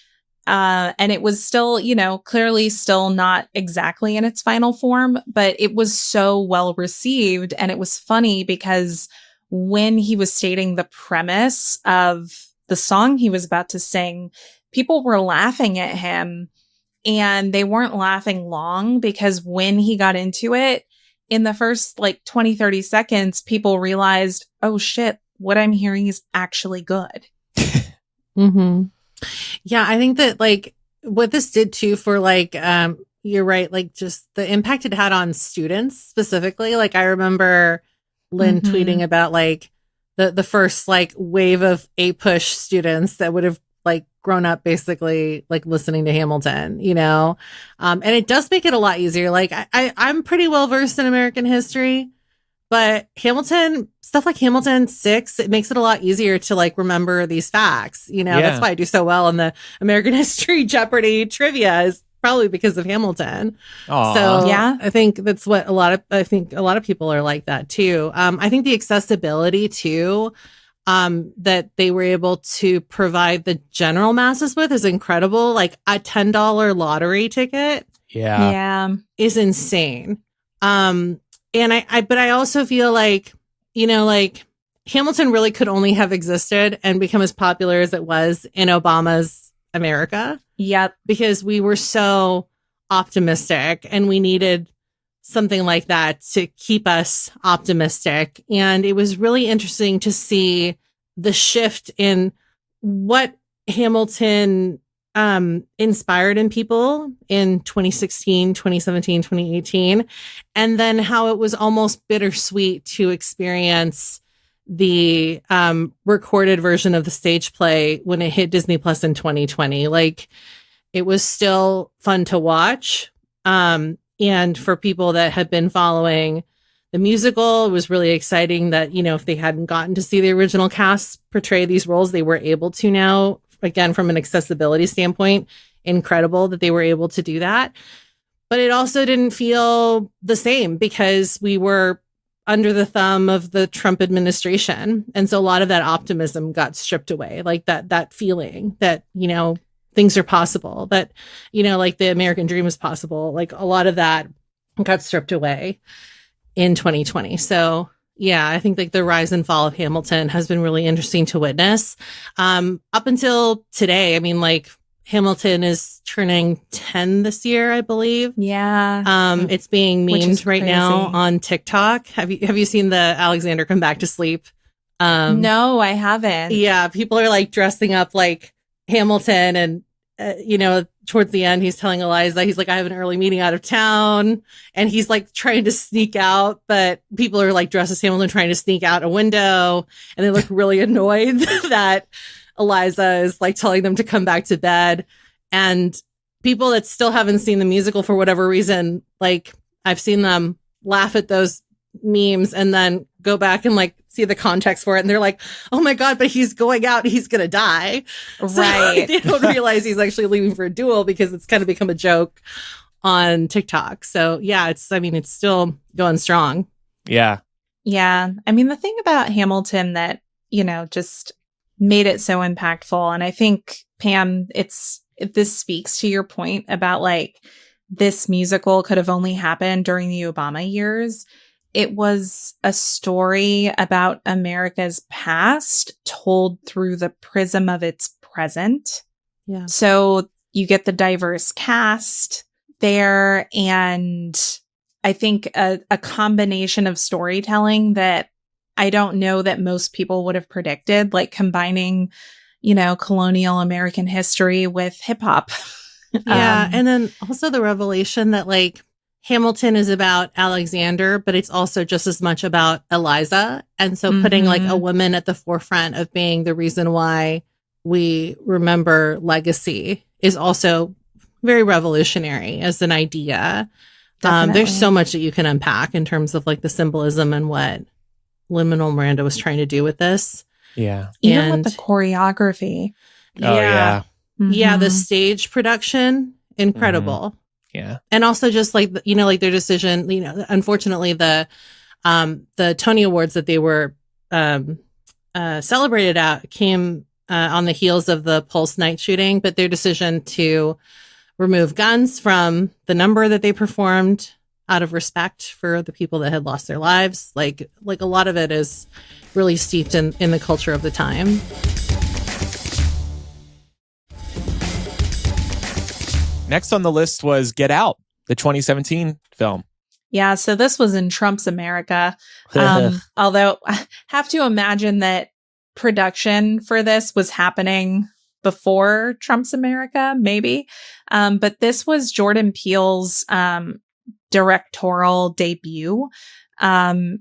And it was still, clearly still not exactly in its final form, but it was so well received. And it was funny because when he was stating the premise of the song he was about to sing, people were laughing at him, and they weren't laughing long, because when he got into it, in the first 20, 30 seconds, people realized, oh shit, what I'm hearing is actually good. Mm-hmm. Yeah, I think that what this did too for you're right, just the impact it had on students specifically. I remember Lynn tweeting about the first wave of A-push students that would have grown up basically listening to Hamilton, and it does make it a lot easier. I'm pretty well versed in American history, but stuff like Hamilton 6, it makes it a lot easier to remember these facts. That's why I do so well in the American history Jeopardy trivia, is probably because of Hamilton. Aww. So yeah, I think that's what a lot of people are like that too. I think the accessibility too, that they were able to provide the general masses with is incredible. A $10 lottery ticket. Yeah. Is insane. And but I also feel Hamilton really could only have existed and become as popular as it was in Obama's America. Yep. Because we were so optimistic and we needed something like that to keep us optimistic. And it was really interesting to see the shift in what Hamilton inspired in people in 2016, 2017, 2018, and then how it was almost bittersweet to experience the recorded version of the stage play when it hit Disney Plus in 2020. It was still fun to watch. And for people that had been following the musical, it was really exciting that, if they hadn't gotten to see the original cast portray these roles, they were able to now. Again, from an accessibility standpoint, incredible that they were able to do that. But it also didn't feel the same because we were under the thumb of the Trump administration. And so a lot of that optimism got stripped away, that feeling that, things are possible, that, the American dream is possible. A lot of that got stripped away in 2020. So yeah, I think the rise and fall of Hamilton has been really interesting to witness. Up until today, Hamilton is turning 10 this year, I believe. Yeah. It's being memed right now on TikTok. Have you seen the Alexander Come Back to Sleep? No, I haven't. Yeah, people are dressing up like Hamilton, and towards the end, he's telling Eliza, he's I have an early meeting out of town, and he's trying to sneak out, but people are dressed as Hamilton trying to sneak out a window, and they look really annoyed that Eliza is telling them to come back to bed. And people that still haven't seen the musical for whatever reason, I've seen them laugh at those memes and then go back and see the context for it, and they're oh my god, but he's going out, he's gonna die, right? So, they don't realize he's actually leaving for a duel, because it's kind of become a joke on TikTok. So yeah, it's still going strong. Yeah The thing about Hamilton that just made it so impactful, and I think, Pam, this speaks to your point about this musical could have only happened during the Obama years. It was a story about America's past told through the prism of its present. Yeah. So you get the diverse cast there, and I think a combination of storytelling that I don't know that most people would have predicted, combining, colonial American history with hip hop. Yeah. And then also the revelation that Hamilton is about Alexander, but it's also just as much about Eliza. And so putting a woman at the forefront of being the reason why we remember legacy is also very revolutionary as an idea. There's so much that you can unpack in terms of the symbolism and what Lin-Manuel Miranda was trying to do with this. Yeah. Even with the choreography. Oh, yeah. Yeah, the stage production, incredible. Yeah. And also just like, like their decision, unfortunately the Tony Awards that they were celebrated at came on the heels of the Pulse night shooting, but their decision to remove guns from the number that they performed out of respect for the people that had lost their lives, like a lot of it is really steeped in the culture of the time. Next on the list was Get Out, the 2017 film. Yeah, so this was in Trump's America. Although I have to imagine that production for this was happening before Trump's America, maybe. But this was Jordan Peele's directorial debut. I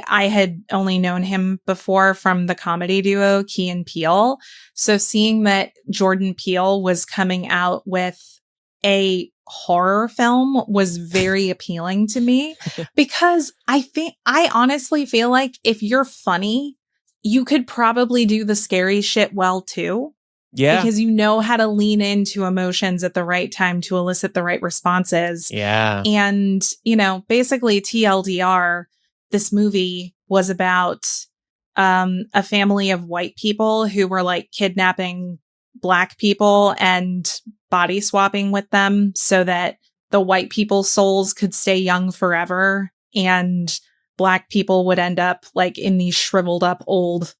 had only known him before from the comedy duo Key and Peele. So seeing that Jordan Peele was coming out with a horror film was very appealing to me because I honestly feel like if you're funny, you could probably do the scary shit well too. Yeah. Because you know how to lean into emotions at the right time to elicit the right responses. Yeah. And, basically TLDR, this movie was about a family of white people who were like kidnapping Black people and body swapping with them so that the white people's souls could stay young forever and Black people would end up like in these shriveled up old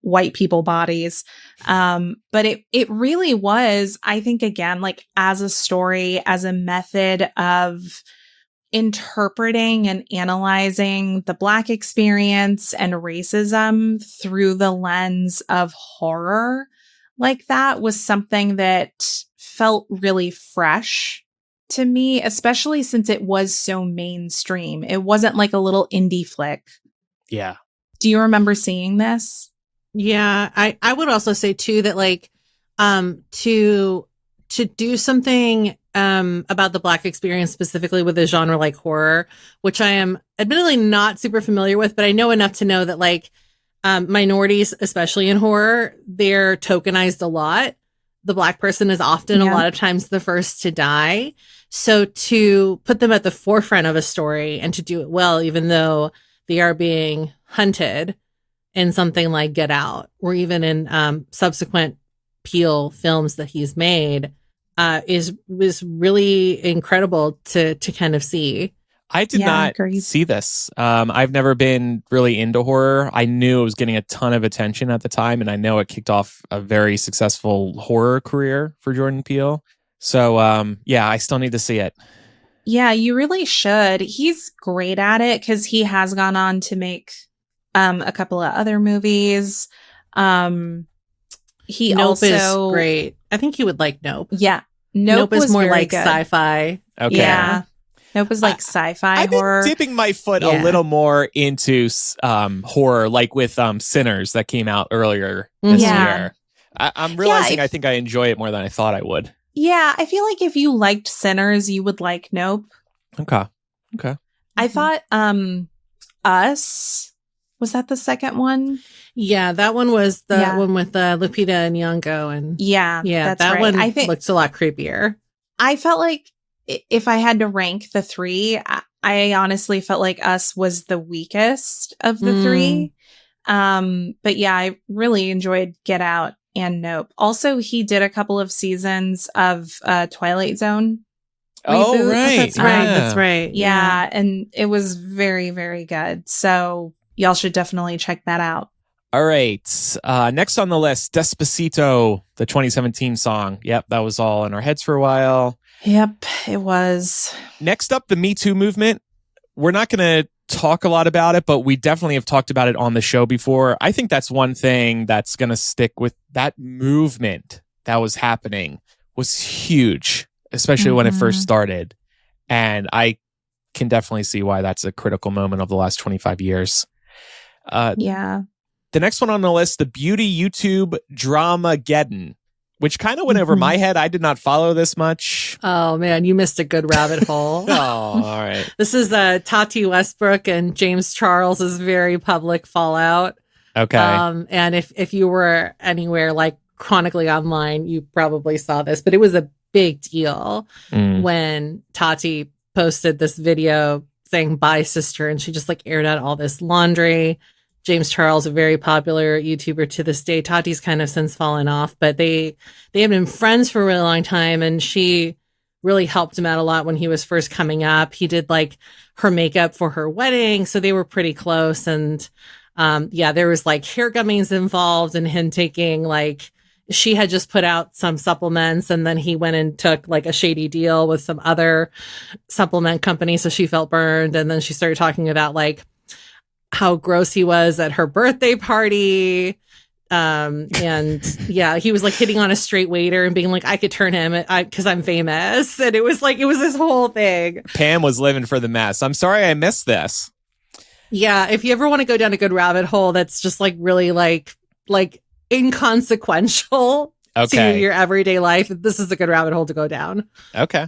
white people bodies. But it really was, I think, again, like as a story, as a method of interpreting and analyzing the Black experience and racism through the lens of horror. Like that was something that felt really fresh to me, especially since it was so mainstream. It wasn't like a little indie flick. Yeah. Do you remember seeing this? Yeah, I would also say too that like to do something about the Black experience specifically with a genre like horror, which I am admittedly not super familiar with, but I know enough to know that like minorities, especially in horror, they're tokenized a lot. The Black person is often a lot of times the first to die. So to put them at the forefront of a story and to do it well, even though they are being hunted in something like Get Out, or even in subsequent Peele films that he's made, was really incredible to kind of see. I did not see this. I've never been really into horror. I knew it was getting a ton of attention at the time, and I know it kicked off a very successful horror career for Jordan Peele. So, I still need to see it. Yeah, you really should. He's great at it because he has gone on to make a couple of other movies. He Nope also is great. I think you would like Nope. Yeah, Nope is more like good. Sci-fi. Okay. Yeah. Nope was like sci-fi horror. I've been dipping my foot a little more into horror, like with Sinners that came out earlier this year. I'm realizing I think I enjoy it more than I thought I would. Yeah, I feel like if you liked Sinners, you would like Nope. Okay. I thought Us, was that the second one? Yeah, that one was the one with Lupita Nyong'o, and that's that right. one I think looks a lot creepier. I felt like if I had to rank the three, I honestly felt like Us was the weakest of the three. But yeah, I really enjoyed Get Out and Nope. Also, he did a couple of seasons of Twilight Zone. Oh, reboot. right. That's right. Yeah, and it was very, very good. So y'all should definitely check that out. All right. Next on the list, Despacito, the 2017 song. Yep, that was all in our heads for a while. Yep, it was. Next up, the Me Too movement. We're not going to talk a lot about it, but we definitely have talked about it on the show before. I think that's one thing that's going to stick with that movement that was happening was huge, especially when it first started. And I can definitely see why that's a critical moment of the last 25 years. Yeah. The next one on the list, the beauty YouTube Dramageddon, which kind of went over my head. I did not follow this much. Oh, man, you missed a good rabbit hole. Oh, all right. This is Tati Westbrook and James Charles's very public fallout Okay. And if you were anywhere like chronically online, you probably saw this, but it was a big deal when Tati posted this video saying bye sister, and she just like aired out all this laundry. James Charles, a very popular YouTuber to this day. Tati's kind of since fallen off, but they have been friends for a really long time, and she really helped him out a lot when he was first coming up. He did like her makeup for her wedding, so they were pretty close. And there was like hair gummies involved, and him taking like, she had just put out some supplements, and then he went and took like a shady deal with some other supplement company, so she felt burned. And then she started talking about like how gross he was at her birthday party. And yeah, he was like hitting on a straight waiter and being like, I could turn him because I'm famous. And it was this whole thing. Pam was living for the mess. I'm sorry I missed this. Yeah. If you ever want to go down a good rabbit hole that's just like really like inconsequential to your everyday life, this is a good rabbit hole to go down. Okay.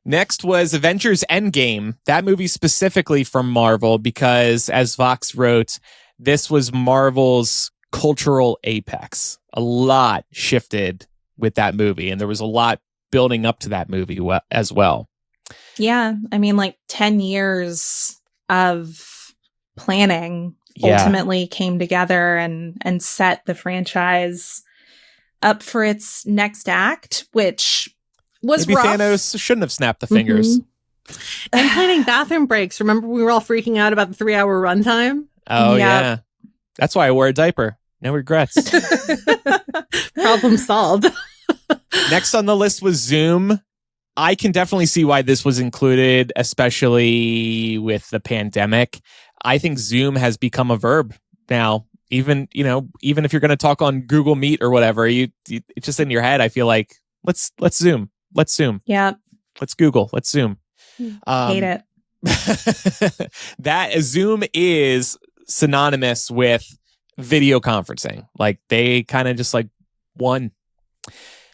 Next was Avengers Endgame. That movie specifically from Marvel, because as Vox wrote, this was Marvel's cultural apex. A lot shifted with that movie, and there was a lot building up to that movie as well. Yeah. I mean, like 10 years of planning ultimately came together and set the franchise up for its next act, which was maybe rough. Thanos shouldn't have snapped the fingers. And planning bathroom breaks. Remember, we were all freaking out about the 3-hour runtime? Oh, yeah. That's why I wore a diaper. No regrets. Problem solved. Next on the list was Zoom. I can definitely see why this was included, especially with the pandemic. I think Zoom has become a verb now. Even if you're going to talk on Google Meet or whatever, it's just in your head. I feel like let's Zoom. Let's Zoom. Yeah. Let's Google. Let's Zoom. Hate it. That Zoom is synonymous with video conferencing. Like they kind of just like won.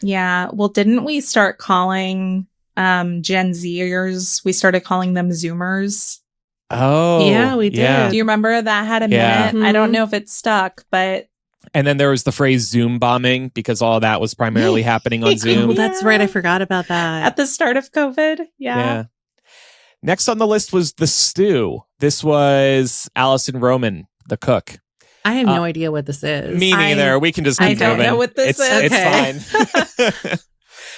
Yeah. Well, didn't we start calling Gen Zers? We started calling them Zoomers. Oh, yeah, we did. Yeah. Do you remember that had a Yeah. minute? I don't know if it stuck, but. And then there was the phrase Zoom bombing, because all that was primarily happening on Zoom. Oh, that's right. I forgot about that. At the start of COVID. Yeah. Next on the list was The Stew. This was Allison Roman, the cook. I have no idea what this is. Me neither. We can just keep moving. I don't know what this is. It's fine.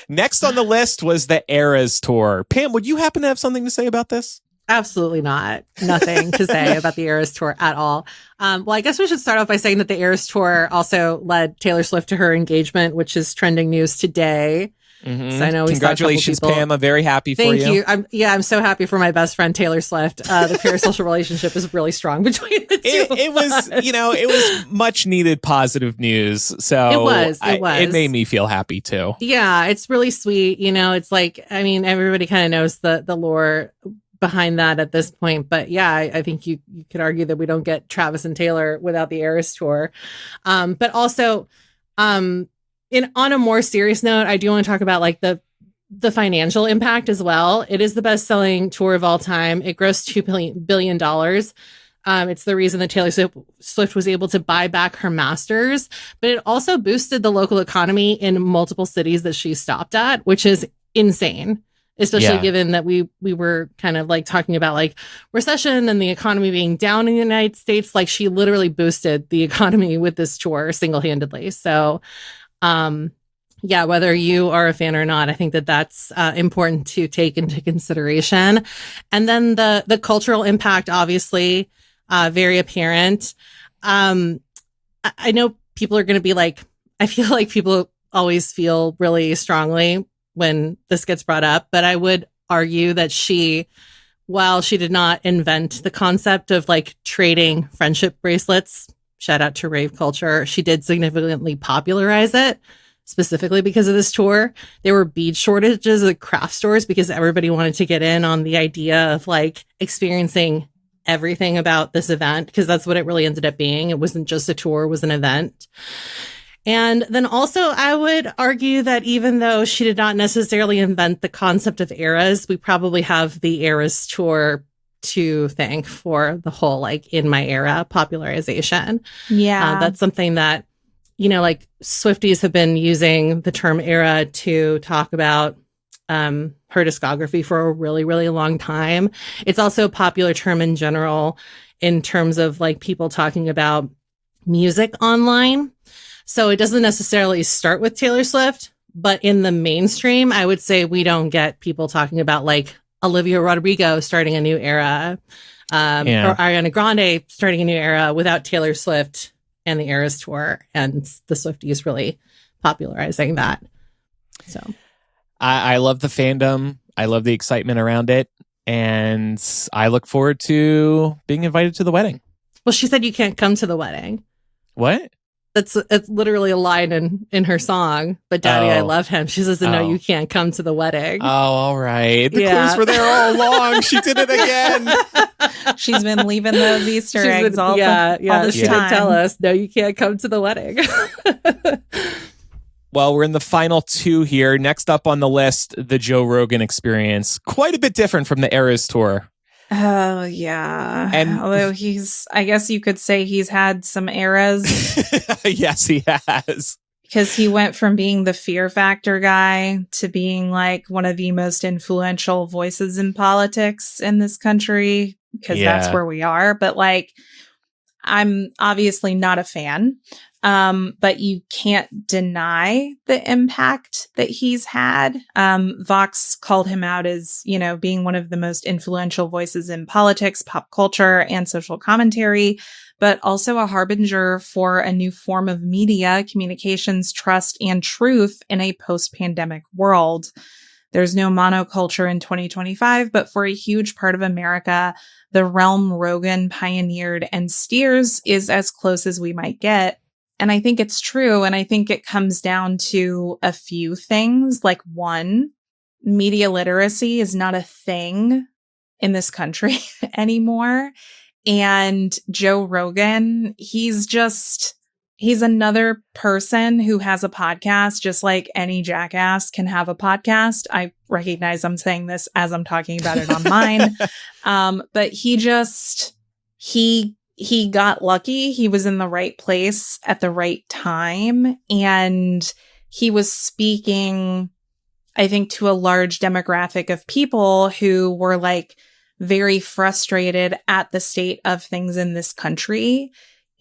Next on the list was the Eras Tour. Pam, would you happen to have something to say about this? Absolutely not. Nothing to say about the Eras Tour at all. Well, I guess we should start off by saying that the Eras Tour also led Taylor Swift to her engagement, which is trending news today. Mm-hmm. So I know congratulations, Pam. I'm very happy for you. Thank you. I'm so happy for my best friend Taylor Swift. The parasocial relationship is really strong between the two. It was, it was much needed positive news. So it was. It made me feel happy too. Yeah, it's really sweet. It's like, I mean, everybody kind of knows the lore behind that at this point, but yeah, I think you could argue that we don't get Travis and Taylor without the Eras Tour. But also, on a more serious note, I do want to talk about like the financial impact as well. It is the best-selling tour of all time. It grossed $2 billion. It's the reason that Taylor Swift was able to buy back her masters, but it also boosted the local economy in multiple cities that she stopped at, which is insane. Especially given that we were kind of like talking about like recession and the economy being down in the United States. Like she literally boosted the economy with this tour single-handedly. So, whether you are a fan or not, I think that that's important to take into consideration. And then the cultural impact, obviously, very apparent. I know people are going to be like, I feel like people always feel really strongly when this gets brought up, but I would argue that while she did not invent the concept of like trading friendship bracelets, shout out to rave culture, she did significantly popularize it, specifically because of this tour. There were bead shortages at craft stores because everybody wanted to get in on the idea of like experiencing everything about this event, because that's what it really ended up being. It wasn't just a tour, it was an event. And then also, I would argue that even though she did not necessarily invent the concept of eras, we probably have the Eras Tour to thank for the whole like in my era popularization. Yeah. That's something that, you know, like Swifties have been using the term era to talk about her discography for a really, really long time. It's also a popular term in general in terms of like people talking about music online. So it doesn't necessarily start with Taylor Swift, but in the mainstream, I would say we don't get people talking about like Olivia Rodrigo starting a new era, or Ariana Grande starting a new era without Taylor Swift and the Eras Tour, and the Swifties really popularizing that. So I love the fandom. I love the excitement around it. And I look forward to being invited to the wedding. Well, she said you can't come to the wedding. What? It's literally a line in her song, but Daddy, I love him. She says, no, you can't come to the wedding. Oh, all right. The clues were there all along. She did it again. She's been leaving those Easter eggs all the she time. did tell us, no, you can't come to the wedding. Well, we're in the final two here. Next up on the list, the Joe Rogan Experience. Quite a bit different from the Eras Tour. Oh, yeah. And although I guess you could say he's had some eras. Yes, he has. Because he went from being the Fear Factor guy to being like one of the most influential voices in politics in this country, because that's where we are. But like, I'm obviously not a fan. But you can't deny the impact that he's had. Vox called him out as, you know, being one of the most influential voices in politics, pop culture, and social commentary, but also a harbinger for a new form of media, communications, trust, and truth in a post-pandemic world. There's no monoculture in 2025, but for a huge part of America, the realm Rogan pioneered and steers is as close as we might get. And I think it's true. And I think it comes down to a few things. Like, one, media literacy is not a thing in this country anymore. And Joe Rogan, he's another person who has a podcast, just like any jackass can have a podcast. I recognize I'm saying this as I'm talking about it on mine. But he got lucky. He was in the right place at the right time. And he was speaking, I think, to a large demographic of people who were like very frustrated at the state of things in this country.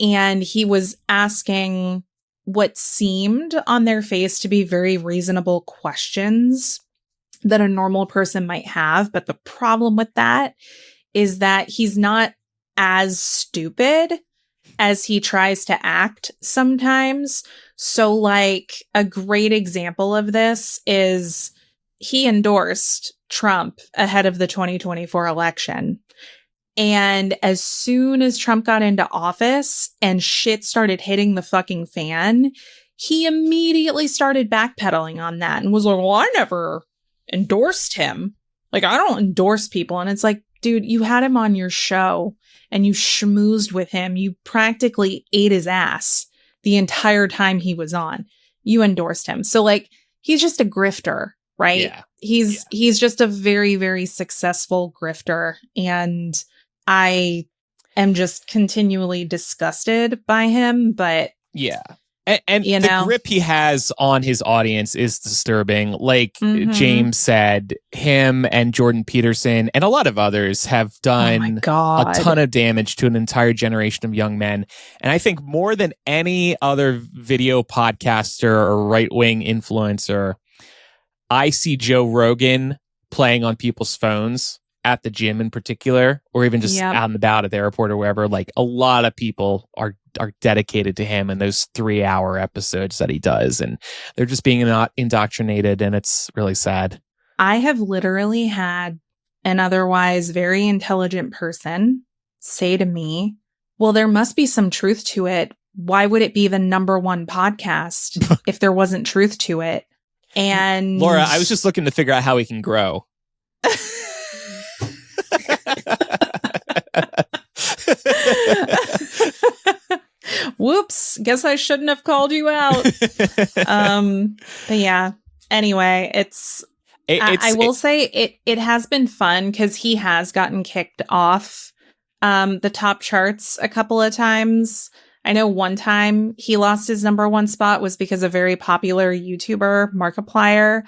And he was asking what seemed on their face to be very reasonable questions that a normal person might have. But the problem with that is that he's not as stupid as he tries to act sometimes. So like a great example of this is he endorsed Trump ahead of the 2024 election. And as soon as Trump got into office and shit started hitting the fucking fan, he immediately started backpedaling on that and was like, well, I never endorsed him. Like, I don't endorse people. And it's like, dude, you had him on your show and you schmoozed with him. You practically ate his ass the entire time he was on. You endorsed him. So like, he's just a grifter, right? Yeah. He's just a very, very successful grifter. And I am just continually disgusted by him, but yeah. And the grip he has on his audience is disturbing. Like James said, him and Jordan Peterson and a lot of others have done a ton of damage to an entire generation of young men. And I think more than any other video podcaster or right-wing influencer, I see Joe Rogan playing on people's phones at the gym in particular, or even just out and about at the airport or wherever. Like, a lot of people are dedicated to him and those 3-hour episodes that he does, and they're just being indoctrinated, and it's really sad. I have literally had an otherwise very intelligent person say to me, well, there must be some truth to it. Why would it be the #1 podcast if there wasn't truth to it? And Laura, I was just looking to figure out how he can grow. Whoops, guess I shouldn't have called you out. But yeah, anyway, I will say it has been fun because he has gotten kicked off the top charts a couple of times. I know one time he lost his number one spot was because a very popular YouTuber, Markiplier,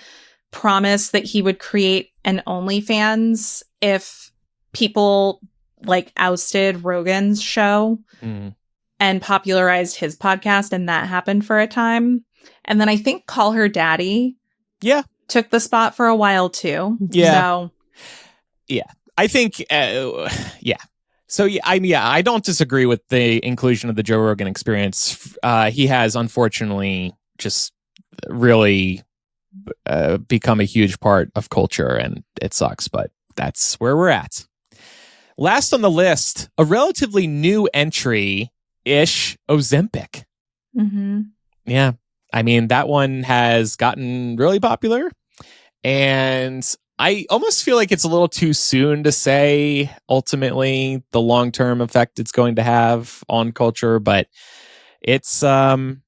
promised that he would create an OnlyFans if people like ousted Rogan's show and popularized his podcast, and that happened for a time. And then I think Call Her Daddy took the spot for a while too. Yeah. I think So I don't disagree with the inclusion of the Joe Rogan Experience. He has unfortunately just really become a huge part of culture, and it sucks, but that's where we're at. Last on the list, a relatively new entry-ish, Ozempic. Mm-hmm. Yeah. I mean, that one has gotten really popular, and I almost feel like it's a little too soon to say ultimately the long-term effect it's going to have on culture, but it's gone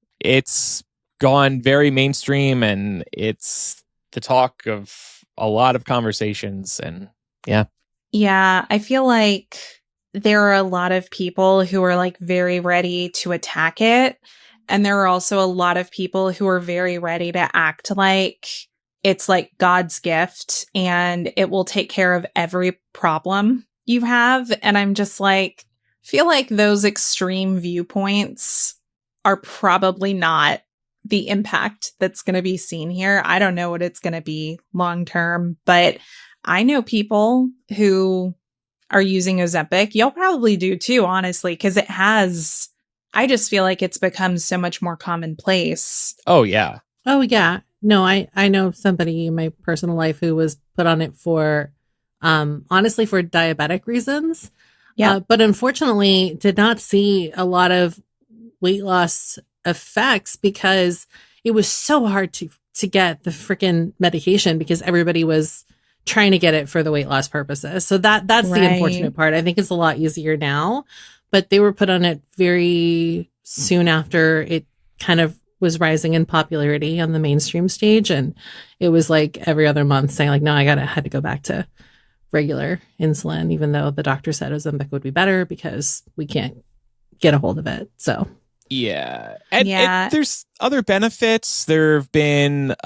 very mainstream, and it's the talk of a lot of conversations, and yeah, I feel like there are a lot of people who are like very ready to attack it, and there are also a lot of people who are very ready to act like it's like God's gift and it will take care of every problem you have. And I'm just like, feel like those extreme viewpoints are probably not the impact that's going to be seen here. I don't know what it's going to be long term, but I know people who are using Ozempic. You'll probably do too, honestly, because I just feel like it's become so much more commonplace. Oh, yeah. Oh, yeah. No, I know somebody in my personal life who was put on it for, honestly, for diabetic reasons. Yeah. But unfortunately did not see a lot of weight loss effects because it was so hard to get the freaking medication because everybody was trying to get it for the weight loss purposes. So that's the unfortunate part. I think it's a lot easier now, but they were put on it very soon after it kind of was rising in popularity on the mainstream stage. And it was like every other month saying like, no, I had to go back to regular insulin, even though the doctor said Ozempic would be better because we can't get a hold of it. So yeah. And there's other benefits. There have been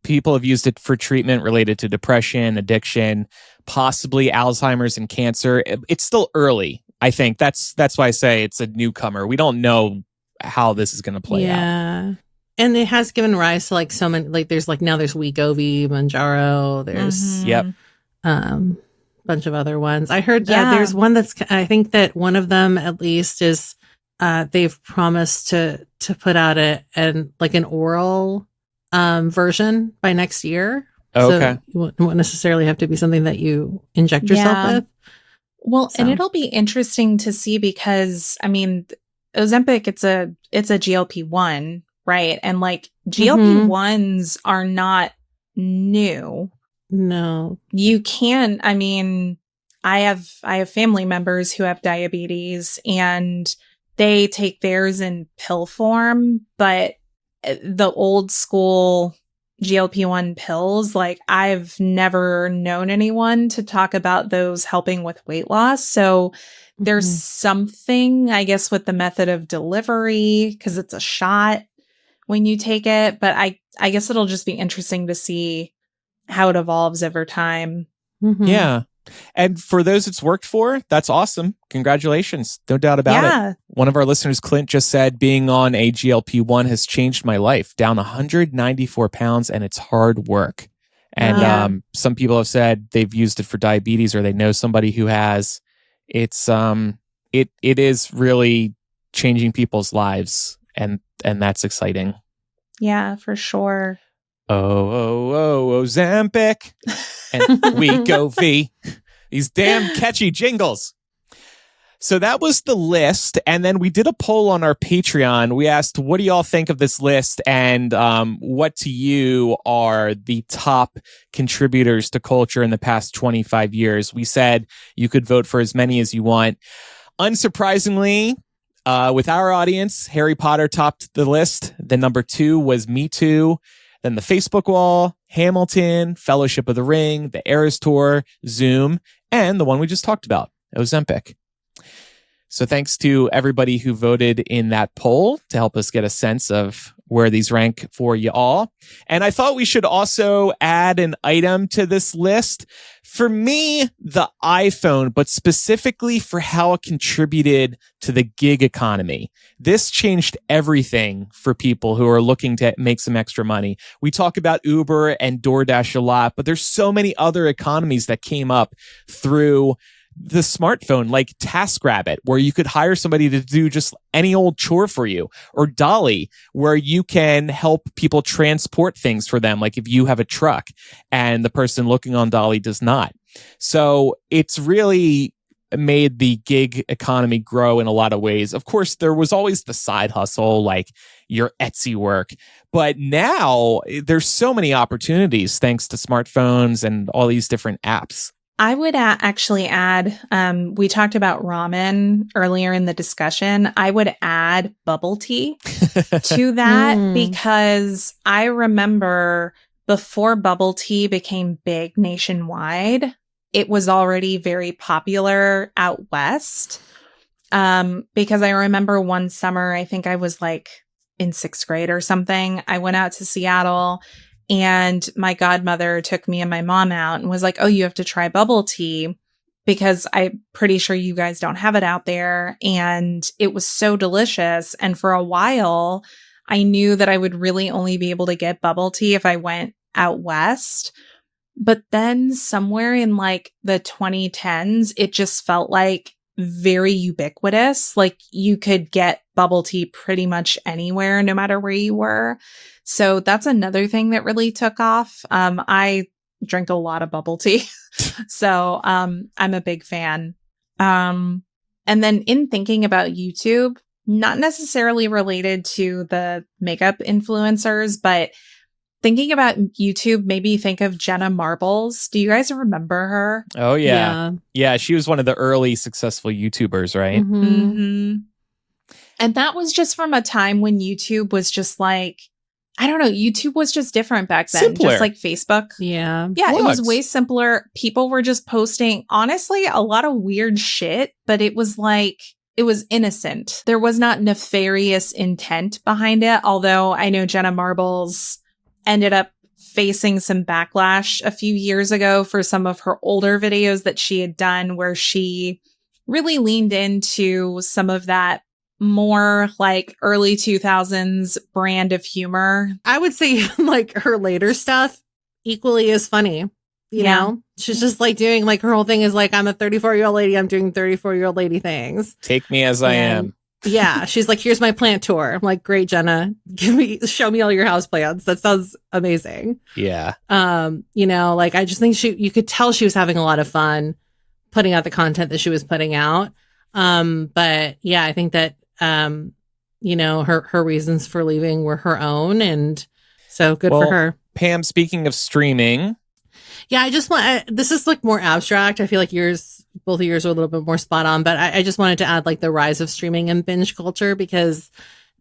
people have used it for treatment related to depression, addiction, possibly Alzheimer's and cancer. It's still early. I think that's why I say it's a newcomer. We don't know how this is going to play out. Yeah. And it has given rise to like so many, like there's like now there's Wegovy, Manjaro, there's bunch of other ones. I heard there's one that's, I think that one of them at least is they've promised to put out an oral version by next year. Okay. So it won't necessarily have to be something that you inject yourself with. Well, and it'll be interesting to see because I mean, Ozempic, it's a GLP-1, right? And like GLP-1s are not new. No. You can, I mean, I have family members who have diabetes and they take theirs in pill form, but the old school GLP-1 pills, like I've never known anyone to talk about those helping with weight loss. So there's something, I guess, with the method of delivery because it's a shot when you take it. But I guess it'll just be interesting to see how it evolves over time. Mm-hmm. Yeah. And for those it's worked for, that's awesome. Congratulations. No doubt about it. One of our listeners, Clint, just said, being on a GLP-1 has changed my life. Down 194 pounds, and it's hard work. And some people have said they've used it for diabetes or they know somebody who has. It's it is really changing people's lives, and that's exciting. Yeah, for sure. Oh, Ozempic and Wegovy. These damn catchy jingles. So that was the list. And then we did a poll on our Patreon. We asked, what do y'all think of this list? And what to you are the top contributors to culture in the past 25 years? We said you could vote for as many as you want. Unsurprisingly, with our audience, Harry Potter topped the list. Then number 2 was Me Too. Then the Facebook wall, Hamilton, Fellowship of the Ring, the Eras Tour, Zoom, and the one we just talked about, Ozempic. So thanks to everybody who voted in that poll to help us get a sense of where these rank for you all. And I thought we should also add an item to this list. For me, the iPhone, but specifically for how it contributed to the gig economy. This changed everything for people who are looking to make some extra money. We talk about Uber and DoorDash a lot, but there's so many other economies that came up through the smartphone, like TaskRabbit, where you could hire somebody to do just any old chore for you, or Dolly, where you can help people transport things for them, like if you have a truck and the person looking on Dolly does not. So it's really made the gig economy grow in a lot of ways. Of course, there was always the side hustle, like your Etsy work, but now there's so many opportunities thanks to smartphones and all these different apps. I would actually add, we talked about ramen earlier in the discussion. I would add bubble tea to that because I remember before bubble tea became big nationwide, it was already very popular out west. Because I remember one summer, I think I was like in 6th grade or something. I went out to Seattle. And my godmother took me and my mom out and was like, oh, you have to try bubble tea because I'm pretty sure you guys don't have it out there. And it was so delicious. And for a while, I knew that I would really only be able to get bubble tea if I went out west. But then somewhere in like the 2010s, it just felt like very ubiquitous. Like you could get bubble tea pretty much anywhere, no matter where you were. So that's another thing that really took off. I drink a lot of bubble tea. So I'm a big fan. And then in thinking about YouTube, not necessarily related to the makeup influencers, but thinking about YouTube made me think of Jenna Marbles. Do you guys remember her? Oh, yeah. Yeah, she was one of the early successful YouTubers, right? And that was just from a time when YouTube was just like, I don't know, YouTube was just different back then. Simpler. Just like Facebook. Yeah. Yeah, it was way simpler. People were just posting, honestly, a lot of weird shit, but it was like, it was innocent. There was not nefarious intent behind it. Although I know Jenna Marbles ended up facing some backlash a few years ago for some of her older videos that she had done where she really leaned into some of that more like early 2000s brand of humor. I would say like her later stuff equally as funny. You know, she's just like doing like her whole thing is like, I'm a 34-year-old lady. I'm doing 34-year-old lady things. Take me as I am. Yeah. She's like, here's my plant tour. I'm like, great, Jenna. Show me all your house plants. That sounds amazing. Yeah. You know, like I just think you could tell she was having a lot of fun putting out the content that she was putting out. But yeah, I think that you know, her reasons for leaving were her own, and so good for her. Pam, speaking of streaming, yeah, I just want this is like more abstract. I feel like both of yours are a little bit more spot on, but I just wanted to add like the rise of streaming and binge culture because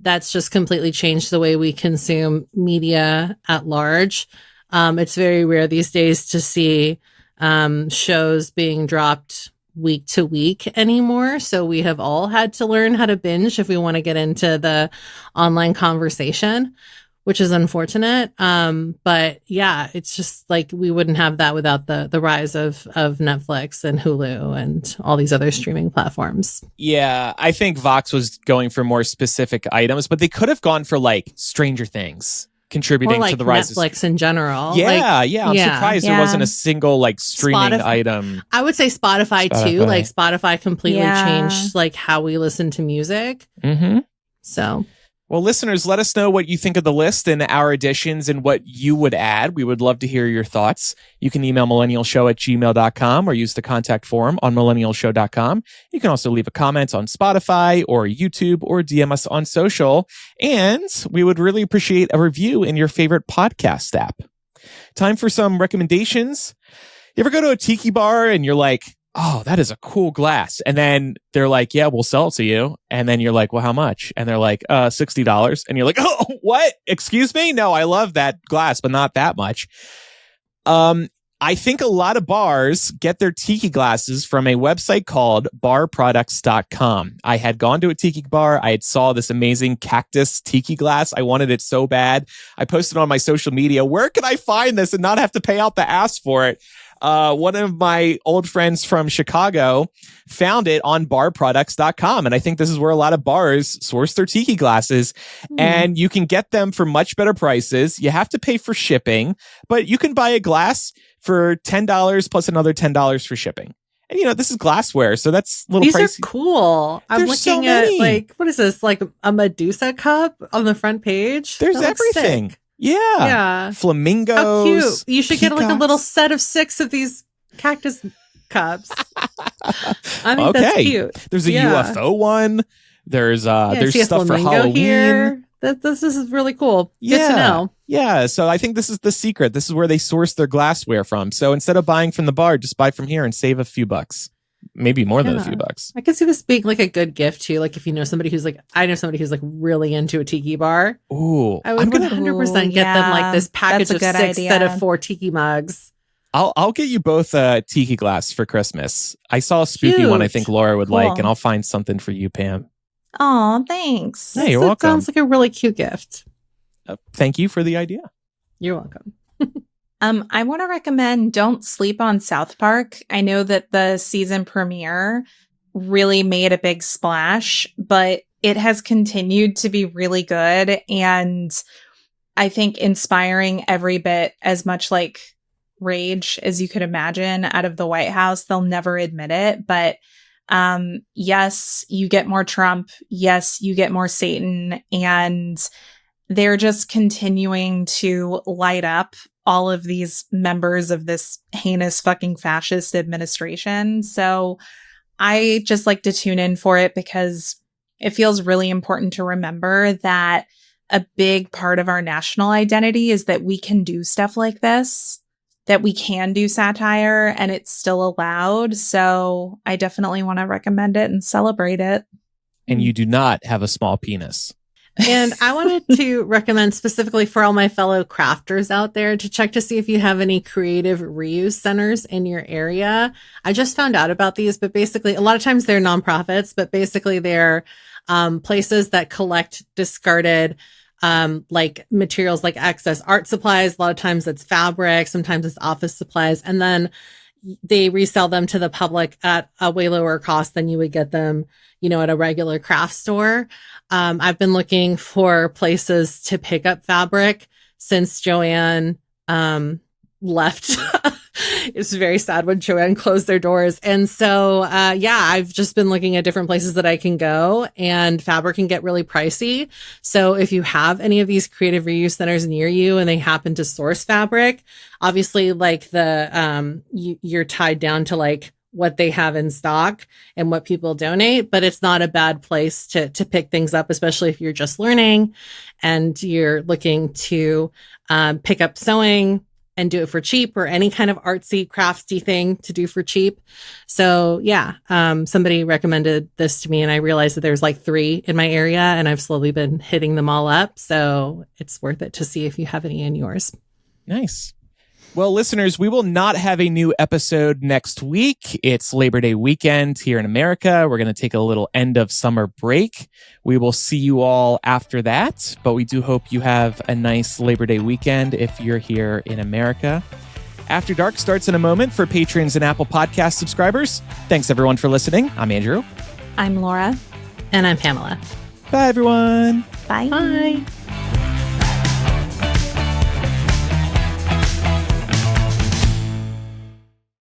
that's just completely changed the way we consume media at large. It's very rare these days to see shows being dropped week to week anymore. So we have all had to learn how to binge if we want to get into the online conversation, which is unfortunate. But yeah, it's just like we wouldn't have that without the rise of Netflix and Hulu and all these other streaming platforms. Yeah, I think Vox was going for more specific items, but they could have gone for like Stranger Things. Contributing like to the rise Netflix in general. Yeah, I'm surprised there wasn't a single like streaming item. I would say Spotify too. Like Spotify completely changed like how we listen to music. So Well, listeners, let us know what you think of the list and our additions and what you would add. We would love to hear your thoughts. You can email millennialshow@gmail.com or use the contact form on millennialshow.com. You can also leave a comment on Spotify or YouTube or DM us on social. And we would really appreciate a review in your favorite podcast app. Time for some recommendations. You ever go to a tiki bar and you're like, oh, that is a cool glass. And then they're like, yeah, we'll sell it to you. And then you're like, well, how much? And they're like, $60. And you're like, oh, what? Excuse me? No, I love that glass, but not that much. I think a lot of bars get their tiki glasses from a website called barproducts.com. I had gone to a tiki bar. I had saw this amazing cactus tiki glass. I wanted it so bad. I posted on my social media, where can I find this and not have to pay out the ass for it? One of my old friends from Chicago found it on barproducts.com. And I think this is where a lot of bars source their tiki glasses. And you can get them for much better prices. You have to pay for shipping, but you can buy a glass for $10 plus another $10 for shipping. And, you know, this is glassware, so that's a little pricey. These are cool. I'm looking at, like, what is this? Like a Medusa cup on the front page? There's everything. Sick. Yeah. Flamingos. How cute. You should get like a little set of 6 of these cactus cups. I think that's cute. There's a UFO one. There's stuff for Halloween. Here. This is really cool. Good to know. Yeah. So I think this is the secret. This is where they source their glassware from. So instead of buying from the bar, just buy from here and save a few bucks. Maybe more than a few bucks. I can see this being like a good gift too. Like if you know somebody who's like, I know somebody who's like really into a tiki bar. Ooh, I would 100% get them like this package of 6 instead of 4 tiki mugs. I'll get you both a tiki glass for Christmas. I saw a spooky one I think Laura would like, and I'll find something for you, Pam. Oh, thanks. Hey, you're welcome. Sounds like a really cute gift. Thank you for the idea. You're welcome. I want to recommend don't sleep on South Park. I know that the season premiere really made a big splash, but it has continued to be really good. And I think inspiring every bit as much like rage as you could imagine out of the White House. They'll never admit it, but yes, you get more Trump. Yes, you get more Satan. And they're just continuing to light up all of these members of this heinous fucking fascist administration. So I just like to tune in for it because it feels really important to remember that a big part of our national identity is that we can do stuff like this, that we can do satire and it's still allowed. So I definitely want to recommend it and celebrate it. And you do not have a small penis. And I wanted to recommend specifically for all my fellow crafters out there to check to see if you have any creative reuse centers in your area. I just found out about these, but basically a lot of times they're nonprofits, but basically they're places that collect discarded like materials like excess art supplies. A lot of times it's fabric, sometimes it's office supplies, and then they resell them to the public at a way lower cost than you would get them, you know, at a regular craft store. I've been looking for places to pick up fabric since Joanne left. It's very sad when Joanne closed their doors. And so, I've just been looking at different places that I can go, and fabric can get really pricey. So if you have any of these creative reuse centers near you and they happen to source fabric, obviously like you're tied down to like what they have in stock and what people donate, but it's not a bad place to pick things up, especially if you're just learning and you're looking to pick up sewing and do it for cheap, or any kind of artsy, crafty thing to do for cheap. So somebody recommended this to me and I realized that there's like 3 in my area and I've slowly been hitting them all up. So it's worth it to see if you have any in yours. Nice. Well, listeners, we will not have a new episode next week. It's Labor Day weekend here in America. We're going to take a little end of summer break. We will see you all after that, but we do hope you have a nice Labor Day weekend if you're here in America. After Dark starts in a moment for patrons and Apple Podcast subscribers. Thanks, everyone, for listening. I'm Andrew. I'm Laura. And I'm Pamela. Bye, everyone. Bye. Bye.